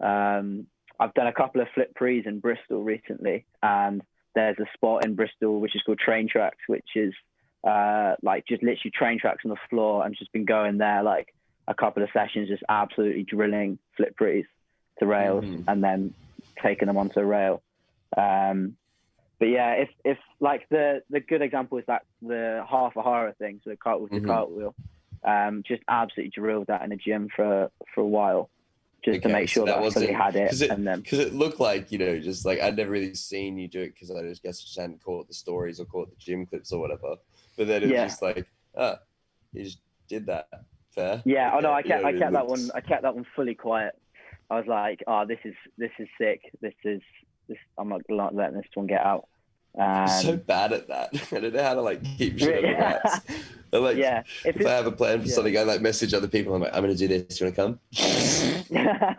I've done a couple of flip prees in Bristol recently, and there's a spot in Bristol which is called Train Tracks, which is like just literally train tracks on the floor. I've just been going there like a couple of sessions, just absolutely drilling flip prees to rails and then taking them onto a rail. But yeah, if like the good example is that the half a horror thing, so the cartwheel, just absolutely drilled that in the gym for a while, just to make sure that I fully had it. Because it looked like, you know, just like I'd never really seen you do it because I just hadn't caught the stories or caught the gym clips or whatever. But then it was just like, you just did that. Fair. Yeah. Okay. Oh no, I kept that one. I kept that one fully quiet. I was like, oh, this is sick. This. I'm not letting this one get out. I'm so bad at that. I don't know how to like keep shit on the rats. Like, if I have a plan for something, I like message other people. I'm like, I'm going to do this. Do you want to come?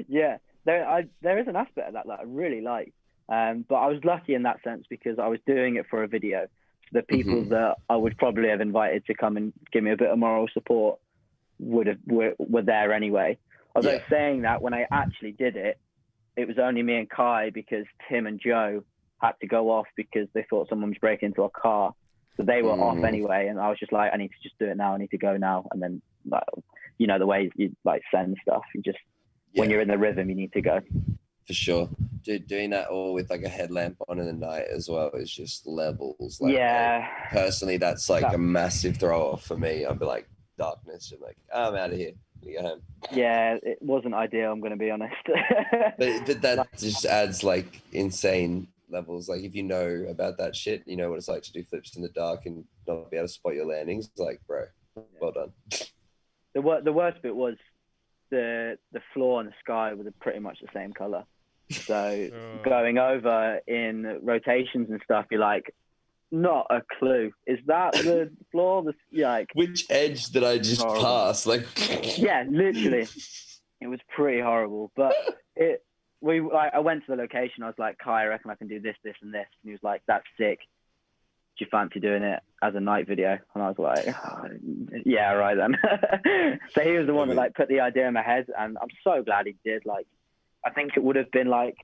Yeah, there is an aspect of that I really like. But I was lucky in that sense because I was doing it for a video. So the people that I would probably have invited to come and give me a bit of moral support were there anyway. Although saying that, when I actually did it, it was only me and Kai because Tim and Joe had to go off because they thought someone was breaking into a car. So they were off anyway. And I was just like, I need to just do it now. I need to go now. And then, like, you know, the way you like send stuff, you just, when you're in the rhythm, you need to go. For sure. Dude, doing that all with like a headlamp on in the night as well is just levels. Like, personally, that's like a massive throw off for me. I'd be like, darkness. I'm like, I'm out of here. You go home. Yeah, it wasn't ideal, I'm going to be honest. but that just adds like insane levels. Like if you know about that shit, you know what it's like to do flips in the dark and not be able to spot your landings. It's like, bro, well done. The worst bit was the floor and the sky were pretty much the same color. So going over in rotations and stuff, you're like, not a clue. Is that the floor? Like, which edge did I just pass? Like, yeah, literally, it was pretty horrible. But I went to the location. I was like, Kai, I reckon I can do this, this, and this. And he was like, that's sick. Do you fancy doing it as a night video? And I was like, yeah, right then. So he was the one that like put the idea in my head, and I'm so glad he did. Like, I think it would have been like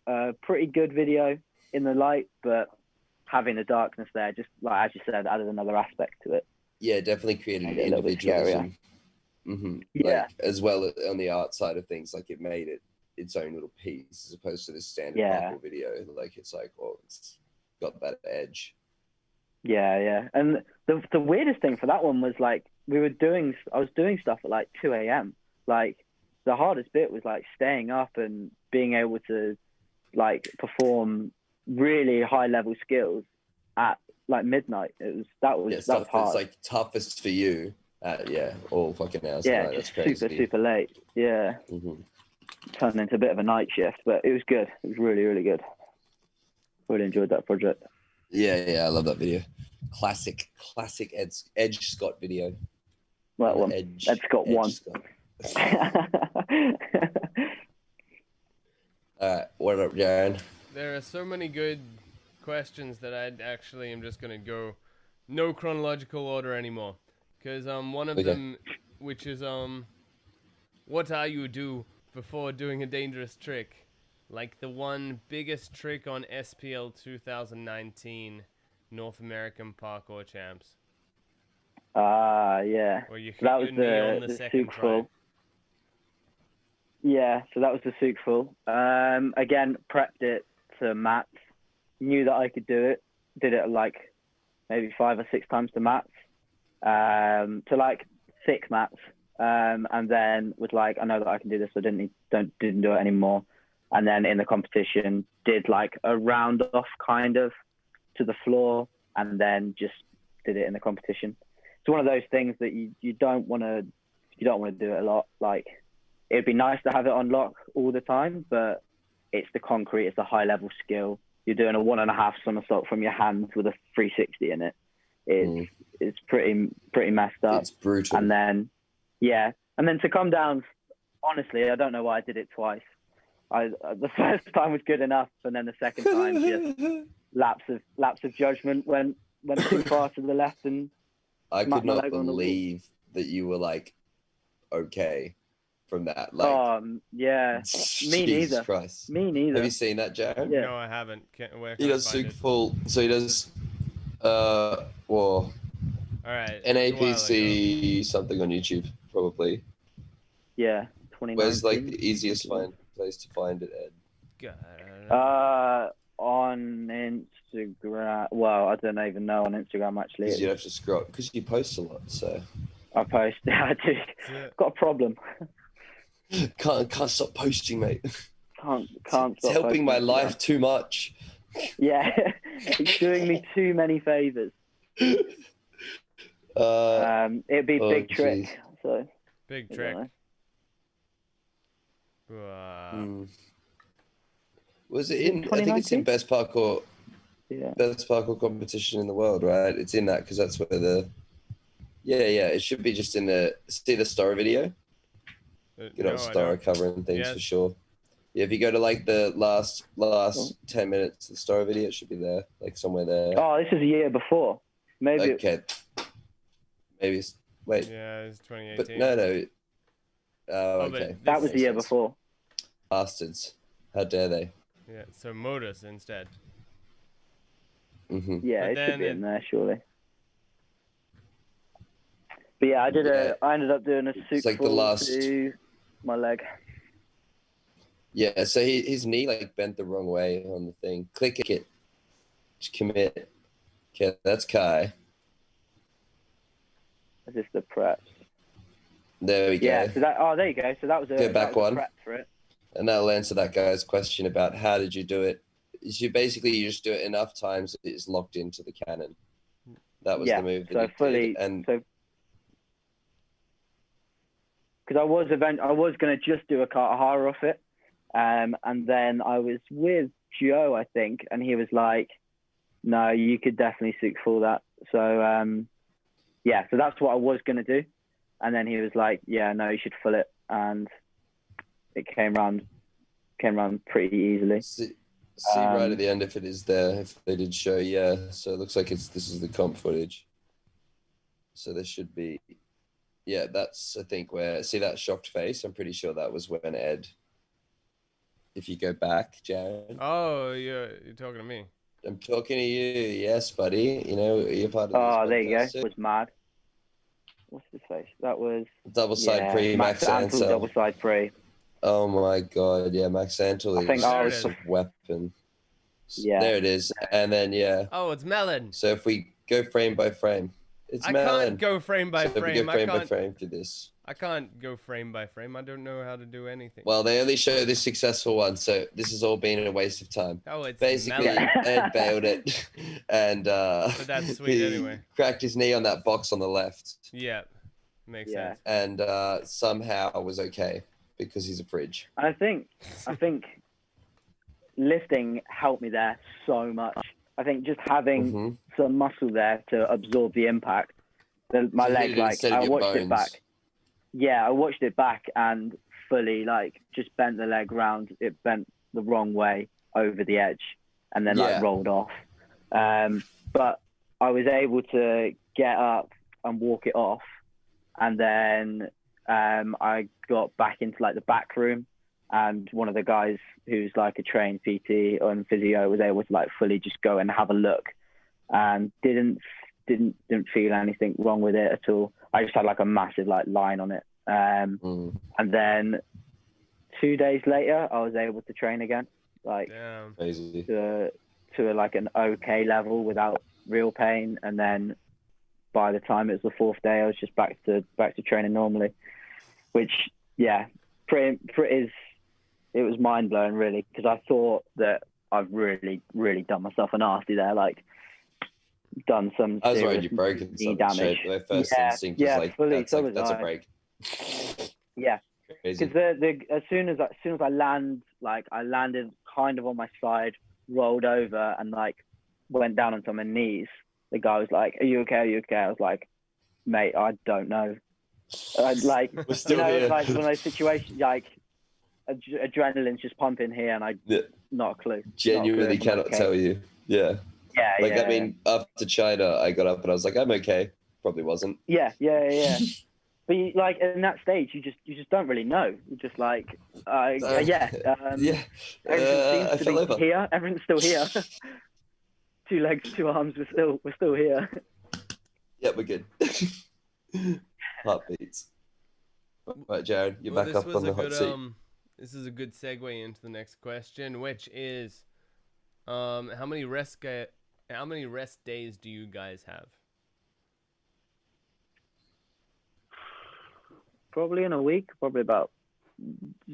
a pretty good video in the light, but having the darkness there, just like as you said, added another aspect to it. Yeah, definitely created individualism. Like, as well on the art side of things, like it made it its own little piece as opposed to the standard parkour video. Like it's like, well, it's got that edge. Yeah. And the weirdest thing for that one was like I was doing stuff at like 2 a.m. Like the hardest bit was like staying up and being able to like perform really high level skills at like midnight. That was hard. It's like toughest for you at all fucking hours. Yeah, that's crazy. super late. Yeah. Turned into a bit of a night shift, but it was good. It was really, really good. Really enjoyed that project. Yeah, I love that video. Classic Edge Scott video. Well, one. Edge Scott one. What up, Jarran? There are so many good questions that I actually am just going to go no chronological order anymore. Because one of them, which is, what are you do before doing a dangerous trick? Like the one biggest trick on SPL 2019 North American Parkour Champs. Yeah. Where you that was on the second try. Yeah, so that was the Soukful. Again, prepped it to mats. Knew that I could do it. Did it like maybe 5 or 6 times to mats. To like thick mats, and then was like, I know that I can do this, so didn't do it anymore. And then in the competition, did like a round off kind of to the floor, and then just did it in the competition. It's one of those things that you don't want to do it a lot. Like, it'd be nice to have it on lock all the time, but it's the concrete, it's a high level skill. You're doing a 1.5 somersault from your hands with a 360 in it. It's pretty messed up. It's brutal. And then to come down, honestly, I don't know why I did it twice. The first time was good enough, and then the second time just lapse of judgment went too far to the left, and I could not believe that you were like okay from that. Like, yeah, me Jesus neither. Christ. Me neither. Have you seen that, Jarran? Yeah. No, I haven't. He does super full. So he does well, all right, NAPC something on YouTube probably. Yeah, 2019. Where's like the easiest place to find it, Ed? On Instagram. Well, I don't even know on Instagram actually. Because you have to scroll. Because you post a lot, so. I post. I do. Got a problem. Can't stop posting, mate. Can't stop. It's helping my life too much. Yeah, it's doing me too many favors. It'd be Big Trick. Geez. So. Big Trick. Was it in? I think it's in best parkour. Yeah. Best parkour competition in the world, right? It's in that because that's where the. Yeah. It should be just in the. See the story video. Good old story covering things for sure. Yeah, if you go to like the last 10 minutes of the story video, it should be there, like somewhere there. Oh, this is a year before. Maybe. Okay. Maybe it's wait. Yeah, it's 2018. But no. Oh, okay. That was the year before. Bastards! How dare they? Yeah. So Modus instead. Mm-hmm. Yeah, it should be in there surely. But yeah, I ended up doing a super to my leg. Yeah, so his knee like bent the wrong way on the thing. Click it. Just commit. Okay, that's Kai. Is this the prep? There we go. Yeah, so there you go. So that was a back one. prep for it. And that'll answer that guy's question about how did you do it. You just do it enough times that it's locked into the cannon. That was the move. That because I was going to just do a Cartahara off it, and then I was with Joe, I think, and he was like, "No, you could definitely six full that." So so that's what I was going to do, and then he was like, "Yeah, no, you should full it," and it came round pretty easily. See right at the end if it is there, if they did show, so it looks like this is the comp footage, so there should be, that's I think where, see that shocked face, I'm pretty sure that was when Ed, if you go back, Jarran. Oh, you're talking to me. I'm talking to you, yes buddy, you're part of this there you go, too. it was mad. What's his face? That was double side pre, Max Ansel. Double side pre. Oh my god, Max Ansel is a weapon. Yeah. There it is. And then Oh, it's Melon. So if we go frame by frame. I can't go frame by frame. If we go frame by frame to this. I can't go frame by frame. I don't know how to do anything. Well, they only show this successful one, so this has all been a waste of time. Oh, it's basically Melon. Ed bailed it, and but that's sweet anyway. Cracked his knee on that box on the left. Yeah, makes sense. And somehow was okay because he's a fridge. I think lifting helped me there so much. I think just having some muscle there to absorb the impact. My leg, I watched it back. Yeah, I watched it back and fully just bent the leg round. It bent the wrong way over the edge and then rolled off. But I was able to get up and walk it off. And then I got back into the back room, and one of the guys who's a trained PT and physio was able to fully just go and have a look, and didn't feel anything wrong with it at all. I just had a massive line on it. And then 2 days later, I was able to train again, to an okay level without real pain. And then by the time it was the fourth day, I was just back to training normally, which, yeah, it was mind blowing really, because I thought that I've really, really done myself a nasty there, like done some. I was worried you broken some damage. My first instinct was like, fully, that's a break. Yeah, Crazy. because as soon as I land, like I landed kind of on my side, rolled over, and like went down onto my knees. The guy was like, "Are you okay? Are you okay?" I was like, "Mate, I don't know." Like, We're still here. like one of those situations, like adrenaline's just pumping here, and not a clue. Genuinely cannot tell you. Yeah. Yeah. Like, I mean, after China, I got up and I was like, I'm okay. Probably wasn't. Yeah. But like in that stage, you just don't really know. You're just like, everything seems to be here. Everything's still here. 2 legs, 2 arms. We're still here. Yeah, we're good. Heartbeats. Right, Jarran, you're back up on the hot seat. This is a good segue into the next question, which is, how many rest days do you guys have? Probably in a week. Probably about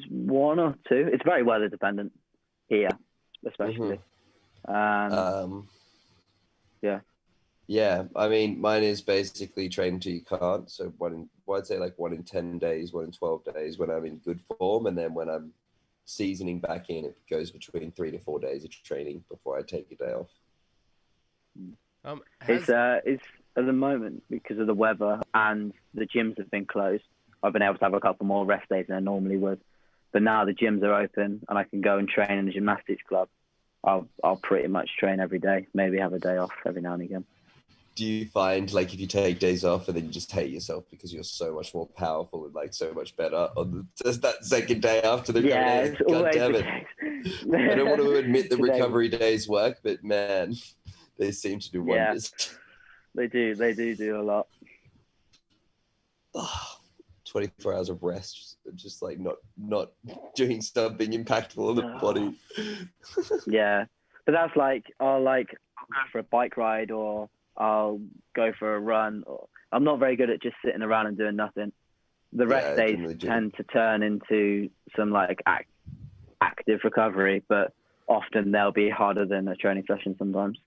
1 or 2. It's very weather dependent here, especially. Yeah. Yeah, I mean, mine is basically train until you can't. So I'd say like 1 in 10 days, 1 in 12 days when I'm in good form, and then when I'm seasoning back in, it goes between 3 to 4 days of training before I take a day off. It's at the moment, because of the weather and the gyms have been closed, I've been able to have a couple more rest days than I normally would. But now the gyms are open and I can go and train in the gymnastics club, I'll pretty much train every day. Maybe have a day off every now and again. Do you find, like, if you take days off and then you just hate yourself because you're so much more powerful and like so much better on just that second day after the recovery? God damn it! I don't want to admit the recovery days work, but man, they seem to do wonders. They do a lot. 24 hours of rest, just like not doing something impactful on the body. Yeah, but that's like I'll go for a bike ride or I'll go for a run. Or I'm not very good at just sitting around and doing nothing. The rest days tend to turn into some like active recovery, but often they'll be harder than a training session sometimes.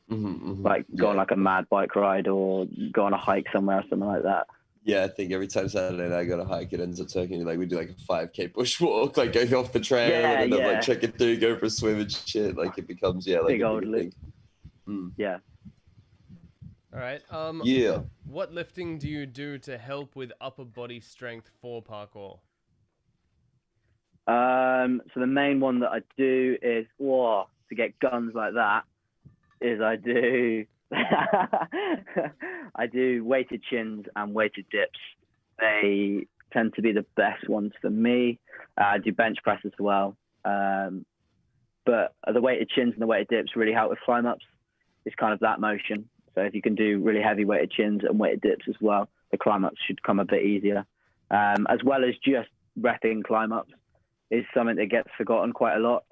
Like go on like a mad bike ride or go on a hike somewhere or something like that. Yeah, I think every time Saturday night I go to hike, it ends up turning like we do like a 5K bushwalk, like going off the trail and then like check it through, go for a swim and shit. Like it becomes like big old thing. Yeah. All right. What lifting do you do to help with upper body strength for parkour? So the main one that I do is to get guns like that is I do I do weighted chins and weighted dips. They tend to be the best ones for me. I do bench press as well. But the weighted chins and the weighted dips really help with climb ups. It's kind of that motion. So if you can do really heavy weighted chins and weighted dips as well, the climb ups should come a bit easier. As well as just repping climb ups is something that gets forgotten quite a lot.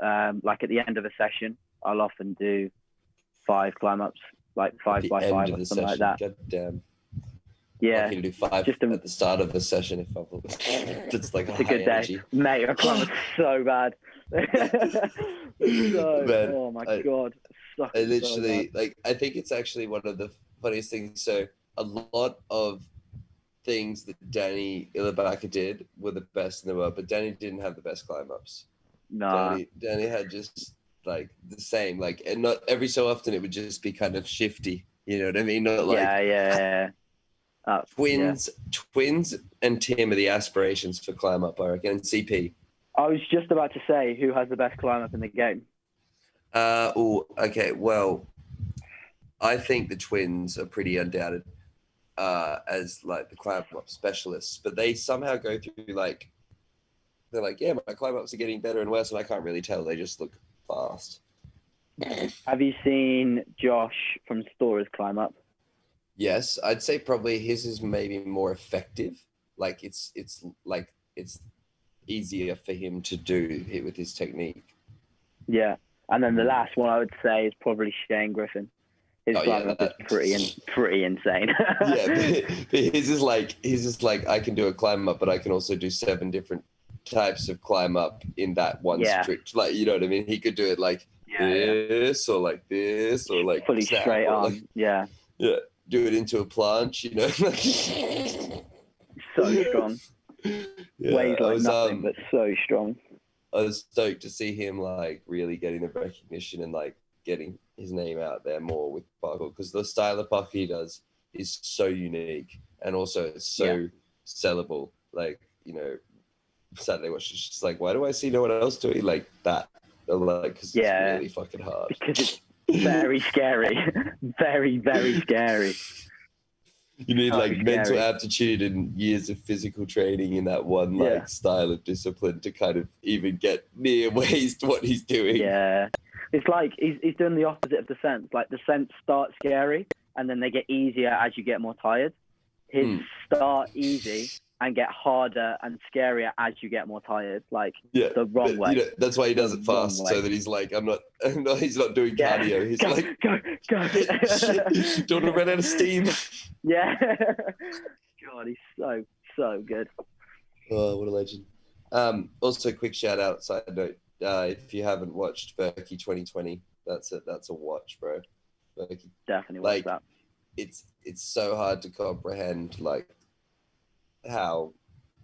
Like at the end of a session, I'll often do 5 climb ups, like 5 by 5 or something like that. God damn. Yeah. I can do 5 just at the start of the session if it's like it's a good energy. Day. Mate, your climb was so bad. Oh my God. I literally, I think it's actually one of the funniest things. So a lot of things that Danny Ilabaka did were the best in the world, but Danny didn't have the best climb ups. No. Danny had just like the same, like, and not every so often it would just be kind of shifty. You know what I mean? Not like Twins and Tim are the aspirations for climb up, I reckon, and CP. I was just about to say who has the best climb up in the game. Okay. Well, I think the Twins are pretty undoubted as like the climb up specialists, but they somehow go through like they're like, yeah, my climb ups are getting better and worse, and I can't really tell. They just look fast. Have you seen Josh from Stora's climb up? Yes, I'd say probably his is maybe more effective. Like it's easier for him to do it with his technique. Yeah. And then the last one I would say is probably Shane Griffin. His climb up is pretty insane. Yeah, but his is like I can do a climb up, but I can also do 7 different types of climb up in that one strict, like, you know what I mean? He could do it like this or like this or like fully straight on. Like, yeah, do it into a planche, you know. So strong. Yeah, weighs like nothing, but so strong. I was stoked to see him like really getting the recognition and like getting his name out there more with parkour, because the style of parkour he does is so unique and also it's so sellable. Like, you know, Saturday Watch is just like, why do I see no one else doing like that? Like, because it's really fucking hard. Because it's very scary. Very, very scary. You need like mental aptitude and years of physical training in that one like style of discipline to kind of even get near what he's doing. Yeah. It's like he's doing the opposite of descents. Like descents start scary and then they get easier as you get more tired. His start easy and get harder and scarier as you get more tired. Like the wrong way. You know, that's why he does it fast, so that he's like, he's not doing cardio. He's go. Shit, don't want to run out of steam. Yeah. God, he's so good. Oh, what a legend. Also, quick shout out, side note. If you haven't watched Berkey 2020, that's a watch, bro. Berkey, definitely watch that. It's so hard to comprehend like how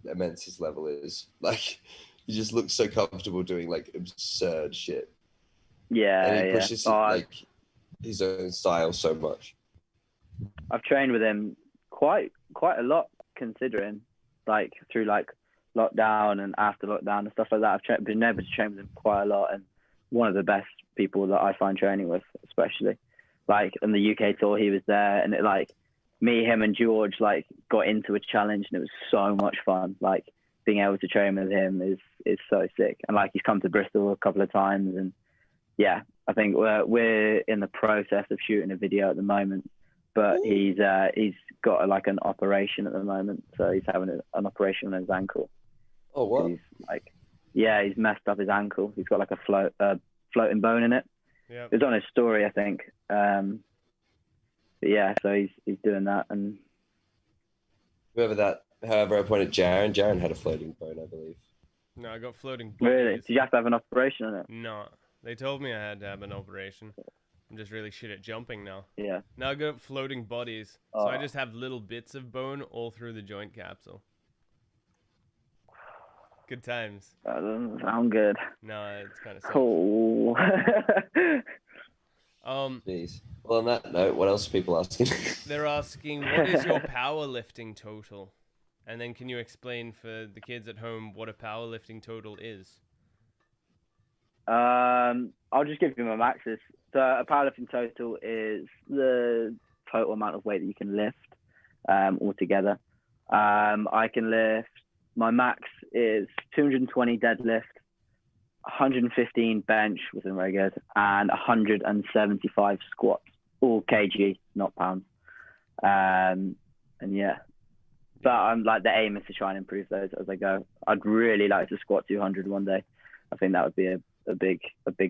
immense his level is. Like, he just looks so comfortable doing like absurd shit. Yeah, and he pushes like his own style so much. I've trained with him quite a lot, considering like through like lockdown and after lockdown and stuff like that. I've been able to train with him quite a lot, and one of the best people that I find training with, especially like on the UK tour, he was there, and it like me, him, and George like got into a challenge, and it was so much fun. Like being able to train with him is so sick, and like he's come to Bristol a couple of times, and yeah, I think we're in the process of shooting a video at the moment. But he's got like an operation at the moment, so he's having an operation on his ankle. Oh, what? He's like, he's messed up his ankle. He's got like a floating bone in it. Yeah. It's on his story, I think. But yeah, so he's doing that, and however I pointed Jarran had a floating bone, I believe. No, I got floating bodies. Really? Did you have to have an operation on it? No, they told me I had to have an operation. I'm just really shit at jumping now. Yeah. Now I got floating bodies, so I just have little bits of bone all through the joint capsule. Good times. That doesn't sound good. No, it's kind of cool. Jeez. Well, on that note, what else are people asking? They're asking, what is your powerlifting total? And then can you explain for the kids at home what a powerlifting total is? I'll just give you my maxes. So a powerlifting total is the total amount of weight that you can lift altogether. I can lift, my max is 220 deadlift, 115 bench, which is very good, and 175 squats, all kg, not pounds. And yeah, but I'm like, the aim is to try and improve those as I go. I'd really like to squat 200 one day. I think that would be a big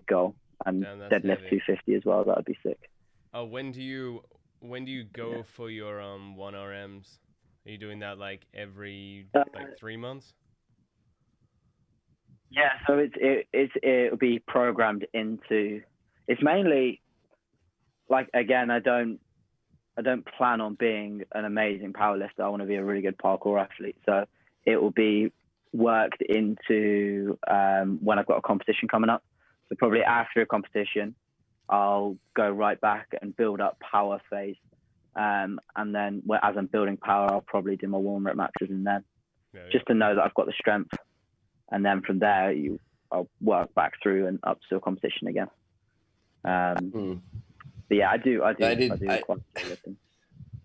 goal. And deadlift 250 as well. That would be sick. When do you go for your 1RMs? Are you doing that like every like 3 months? Yeah, so it'll be programmed into. It's mainly like, again, I don't plan on being an amazing powerlifter. I want to be a really good parkour athlete. So it will be worked into when I've got a competition coming up. So probably after a competition, I'll go right back and build up power phase. And then as I'm building power, I'll probably do my warm rep maxes and then just to know that I've got the strength. And then from there, I'll work back through and up to a competition again. But yeah, I do quite a bit of lifting.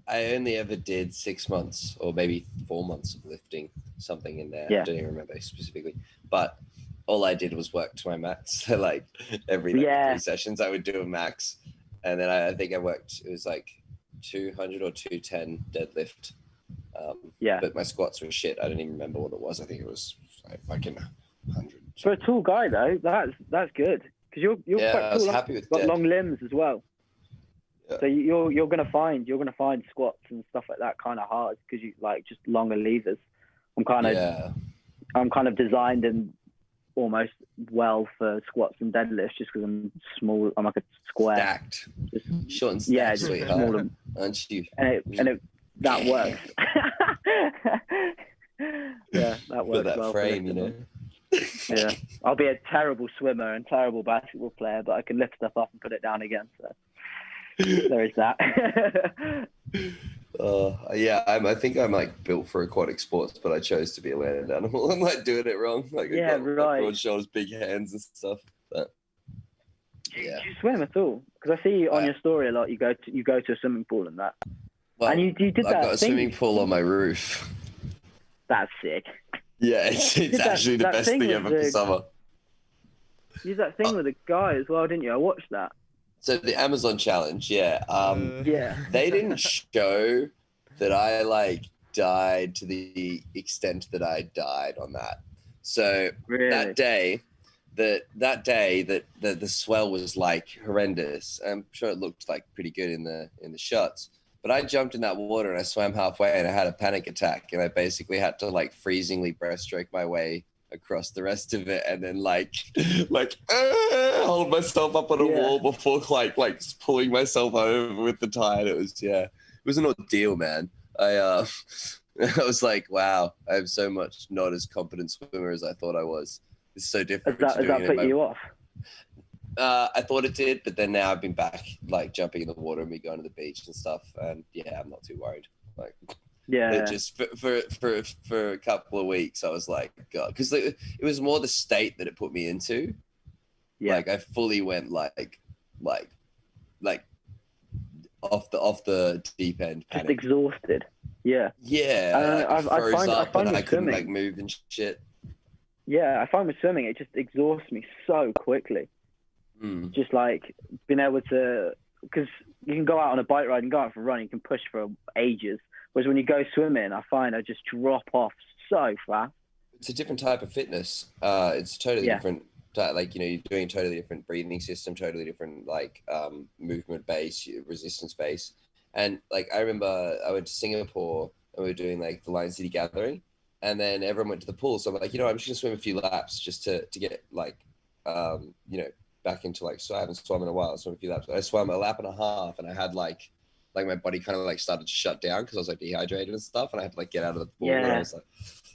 I only ever did 6 months or maybe 4 months of lifting, something in there. Yeah. I don't even remember specifically, but all I did was work to my max. So like every 3 sessions, I would do a max, and then I think I worked. It was like 200 or 210 deadlift. But my squats were shit. I don't even remember what it was. I think it was like fucking 100. For a tall guy though, that's good, because you're quite I was cool. happy with got long limbs as well. So you're gonna find squats and stuff like that kind of hard because you like just longer levers. I'm kind of designed and almost well for squats and deadlifts just because I'm small. I'm like a square. Stacked. Just, short and stacked, yeah, just sweetheart. Aren't you? And that works. Yeah, that works. Got that well frame, you know. Yeah, I'll be a terrible swimmer and terrible basketball player, but I can lift stuff up and put it down again. So there is that. Yeah, I think I'm like built for aquatic sports, but I chose to be a land animal. I'm like doing it wrong. Like, yeah, got, right. Like, broad shoulders, big hands and stuff. But yeah. Do you swim at all? Because I see you on your story a lot. You go to a swimming pool and that. Well, and you did that. I've got a thing. swimming pool on my roof. That's sick. Yeah, it's actually the best thing ever for summer. You did that thing with a guy as well, didn't you? I watched that. So the Amazon challenge, yeah. Yeah. They didn't show that I like died to the extent that I died on that. So really? that day that the swell was like horrendous. I'm sure it looked like pretty good in the shots. But I jumped in that water and I swam halfway and I had a panic attack and I basically had to like freezingly breaststroke my way across the rest of it and then hold myself up on a wall before like pulling myself over with the tide. It was an ordeal, man. I was like, wow, I'm so much not as competent swimmer as I thought I was. It's so different. Does that put you off? I thought it did, but then now I've been back like jumping in the water and me going to the beach and stuff, and yeah, I'm not too worried. Like, yeah, just for a couple of weeks, I was like, God, because it was more the state that it put me into. Yeah, like I fully went like off the deep end. Just exhausted. Yeah. Yeah. I find I couldn't swimming, like move and shit. Yeah, I find with swimming it just exhausts me so quickly. Just like being able to, because you can go out on a bike ride and go out for a run, you can push for ages. Whereas when you go swimming, I find I just drop off so fast. It's a different type of fitness. It's totally different. Like, you know, you're doing a totally different breathing system, totally different like movement base, resistance base. And like I remember I went to Singapore and we were doing like the Lion City Gathering, and then everyone went to the pool. So I'm like, you know, I'm just gonna swim a few laps just to get like you know, back into like, so I haven't swum in a while, swim a few laps. I swam a lap and a half and I had like my body kind of like started to shut down because I was like dehydrated and stuff, and I had to like get out of the pool and I was like,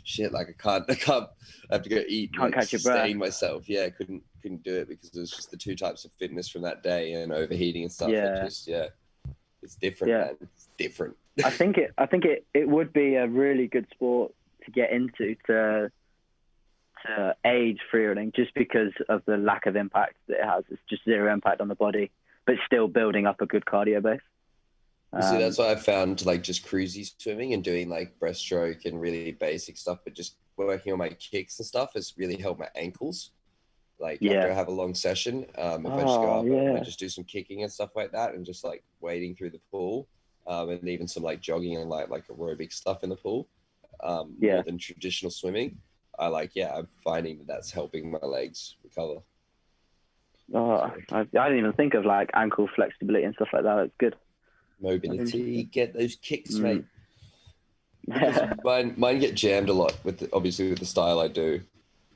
shit, like I can't I have to go eat and like, sustain myself. Yeah, couldn't do it because it was just the two types of fitness from that day and overheating and stuff. It's different, man. It's different. I think it would be a really good sport to get into to age freerunning, just because of the lack of impact that it has. It's just zero impact on the body, but still building up a good cardio base. See, that's what I found, like just cruisy swimming and doing like breaststroke and really basic stuff, but just working on my kicks and stuff has really helped my ankles. Like after I have a long session, if I just go up and I just do some kicking and stuff like that, and just like wading through the pool, and even some like jogging and like aerobic stuff in the pool, more than traditional swimming. I'm finding that's helping my legs recover. I didn't even think of like ankle flexibility and stuff like that. It's good. Mobility, get those kicks, mate. Mine get jammed a lot obviously with the style I do.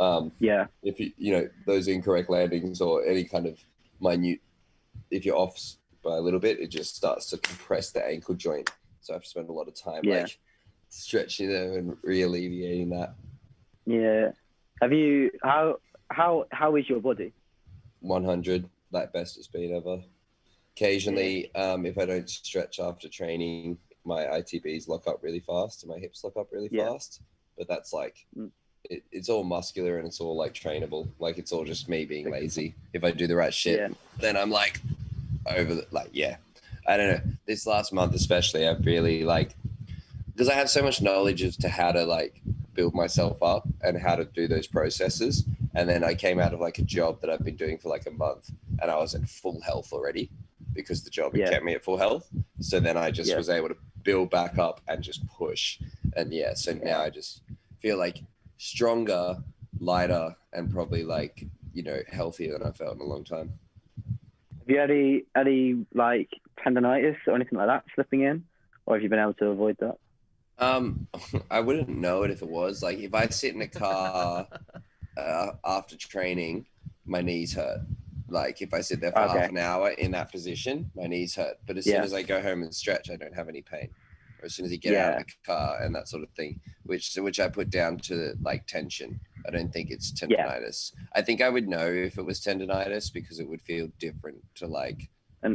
If you know those incorrect landings or any kind of minute, if you're off by a little bit, it just starts to compress the ankle joint. So I have to spend a lot of time like stretching them and re-alleviating that. Yeah. Have you how is your body? 100, like best it's been ever. Occasionally, if I don't stretch after training, my ITBs lock up really fast and my hips lock up really fast. But that's like, it's all muscular and it's all like trainable. Like it's all just me being lazy. If I do the right shit, then I'm like over the, like, I don't know. This last month especially, I've really like, because I have so much knowledge as to how to like build myself up and how to do those processes. And then I came out of like a job that I've been doing for like a month and I was in full health already because the job had kept me at full health. So then I just was able to build back up and just push. And so now I just feel like stronger, lighter, and probably like, you know, healthier than I felt in a long time. Have you had any like tendonitis or anything like that slipping in, or have you been able to avoid that? I wouldn't know it if it was. Like, if I sit in a car after training, my knees hurt. Like, if I sit there for half an hour in that position, my knees hurt. But as soon as I go home and stretch, I don't have any pain. Or as soon as you get out of the car and that sort of thing, which I put down to like tension. I don't think it's tendonitis. I think I would know if it was tendonitis because it would feel different to like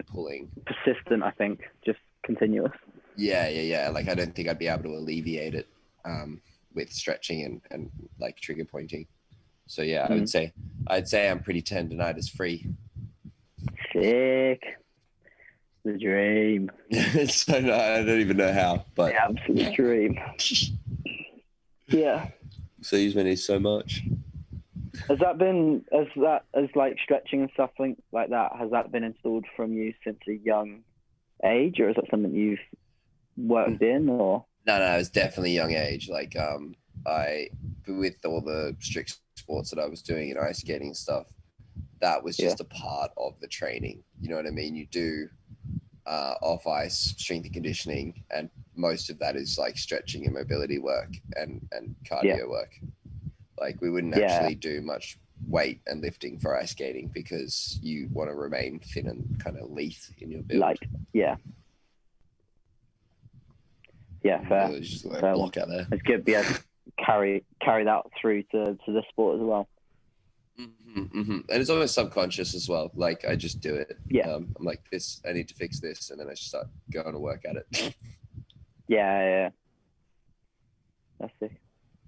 pulling. Persistent, I think, just continuous. Yeah. Like, I don't think I'd be able to alleviate it with stretching and like trigger pointing. So yeah, I'd say I'm pretty tendonitis free. Sick. The dream. So no, I don't even know how, but the absolute dream. Yeah. So use my knees so much. Has like stretching and stuff like that, has that been installed from you since a young age, or is that something you've worked in, or? No, it's definitely young age. Like, with all the strict sports that I was doing in ice skating stuff, that was just a part of the training. You know what I mean? You do off ice strength and conditioning, and most of that is like stretching and mobility work and cardio work. Like, we wouldn't actually do much weight and lifting for ice skating because you want to remain thin and kind of lithe in your build. Fair. Just like a block out there. It's good to be able to carry that through to the sport as well. And it's almost subconscious as well. Like, I just do it. I'm like, I need to fix this, and then I just start going to work at it. Yeah. That's it.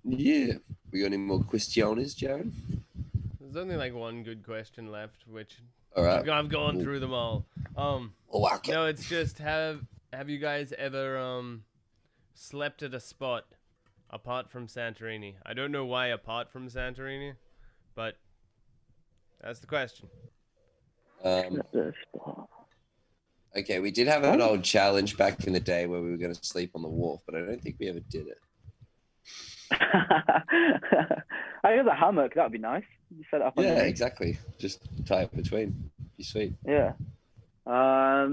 Yeah. We got any more questions, Jarran? There's only like one good question left, which all right. I've gone through them all. No, it's just have you guys ever slept at a spot apart from Santorini? I don't know why apart from Santorini, but that's the question. Okay, we did have an old challenge back in the day where we were going to sleep on the wharf, but I don't think we ever did it. I guess a hammock, that would be nice. You set it up. Yeah, exactly. Just tie it between. Be sweet. Yeah. I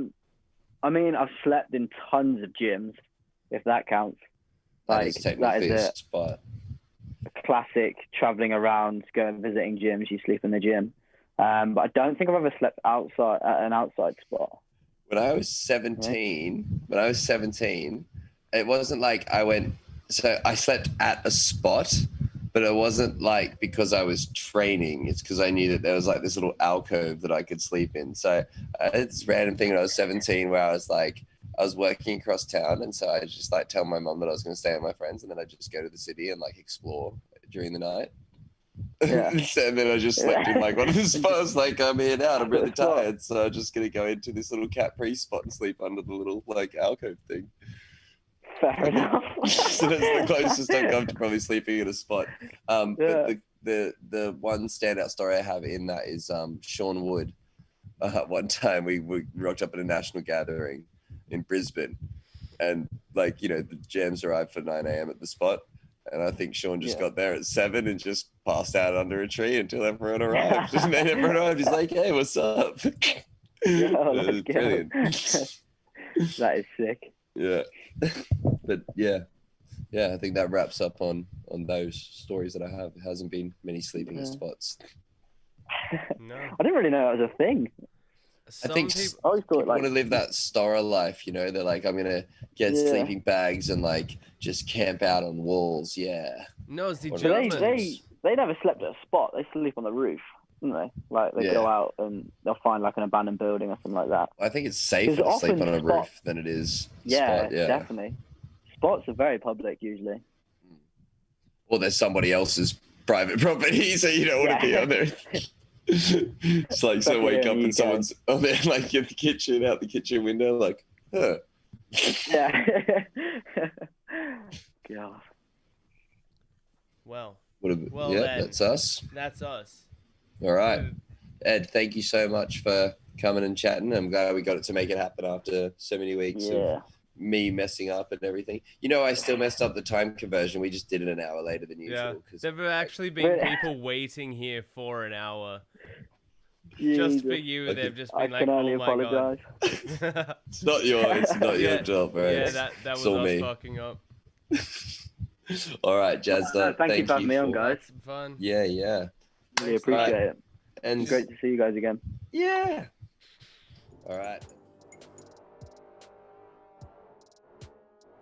mean, I've slept in tons of gyms, if that counts. Like, that is a spot. A classic traveling around, going visiting gyms. You sleep in the gym. But I don't think I've ever slept outside at an outside spot. When I was 17, it wasn't like I went. So I slept at a spot, but it wasn't like because I was training. It's because I knew that there was like this little alcove that I could sleep in. So it's this random thing when I was 17 where I was working across town. And so I just like tell my mom that I was going to stay with my friends, and then I just go to the city and like explore during the night. Yeah. And then I just slept in like one of the spots, like, I'm here now, I'm really tired. So I'm just going to go into this little Capri spot and sleep under the little like alcove thing. Fair enough. So that's the closest I've come to probably sleeping in a spot. But the one standout story I have in that is Sean Wood. One time we rocked up at a national gathering in Brisbane, and like, you know, the jams arrived for 9 a.m. at the spot, and I think Sean just got there at 7 and just passed out under a tree until everyone arrived. Just made everyone arrive. He's like, "Hey, what's up?" Brilliant. That is sick. Yeah. But yeah, I think that wraps up on those stories that I have. It hasn't been many sleeping in spots. No, I didn't really know that was a thing. I think people want to live that Stora life, you know. They're like, I'm gonna get sleeping bags and like just camp out on walls. Yeah. No, it's the they never slept at a spot. They sleep on the roof, don't they? Like they go out and they'll find like an abandoned building or something like that. I think it's safer to sleep on a roof than it is spot. Yeah, definitely. Spots are very public usually. Or there's somebody else's private property, so you don't want to be on there. It's like, so wake up and someone's on there, like in the kitchen, out the kitchen window, like, huh. Yeah. God. Well, Ed, that's us. That's us. All right. Ed, thank you so much for coming and chatting. I'm glad we got it to make it happen after so many weeks of me messing up and everything. You know, I still messed up the time conversion. We just did it an hour later than usual. Yeah, there have actually been people waiting here for an hour. Just for you, they've just been I can only apologise. It's not your job, right? Yeah, that was us fucking up. All right, Jazz. Thank you for having me on, guys. Some fun. Yeah. Really appreciate it. And Great to see you guys again. Yeah. All right.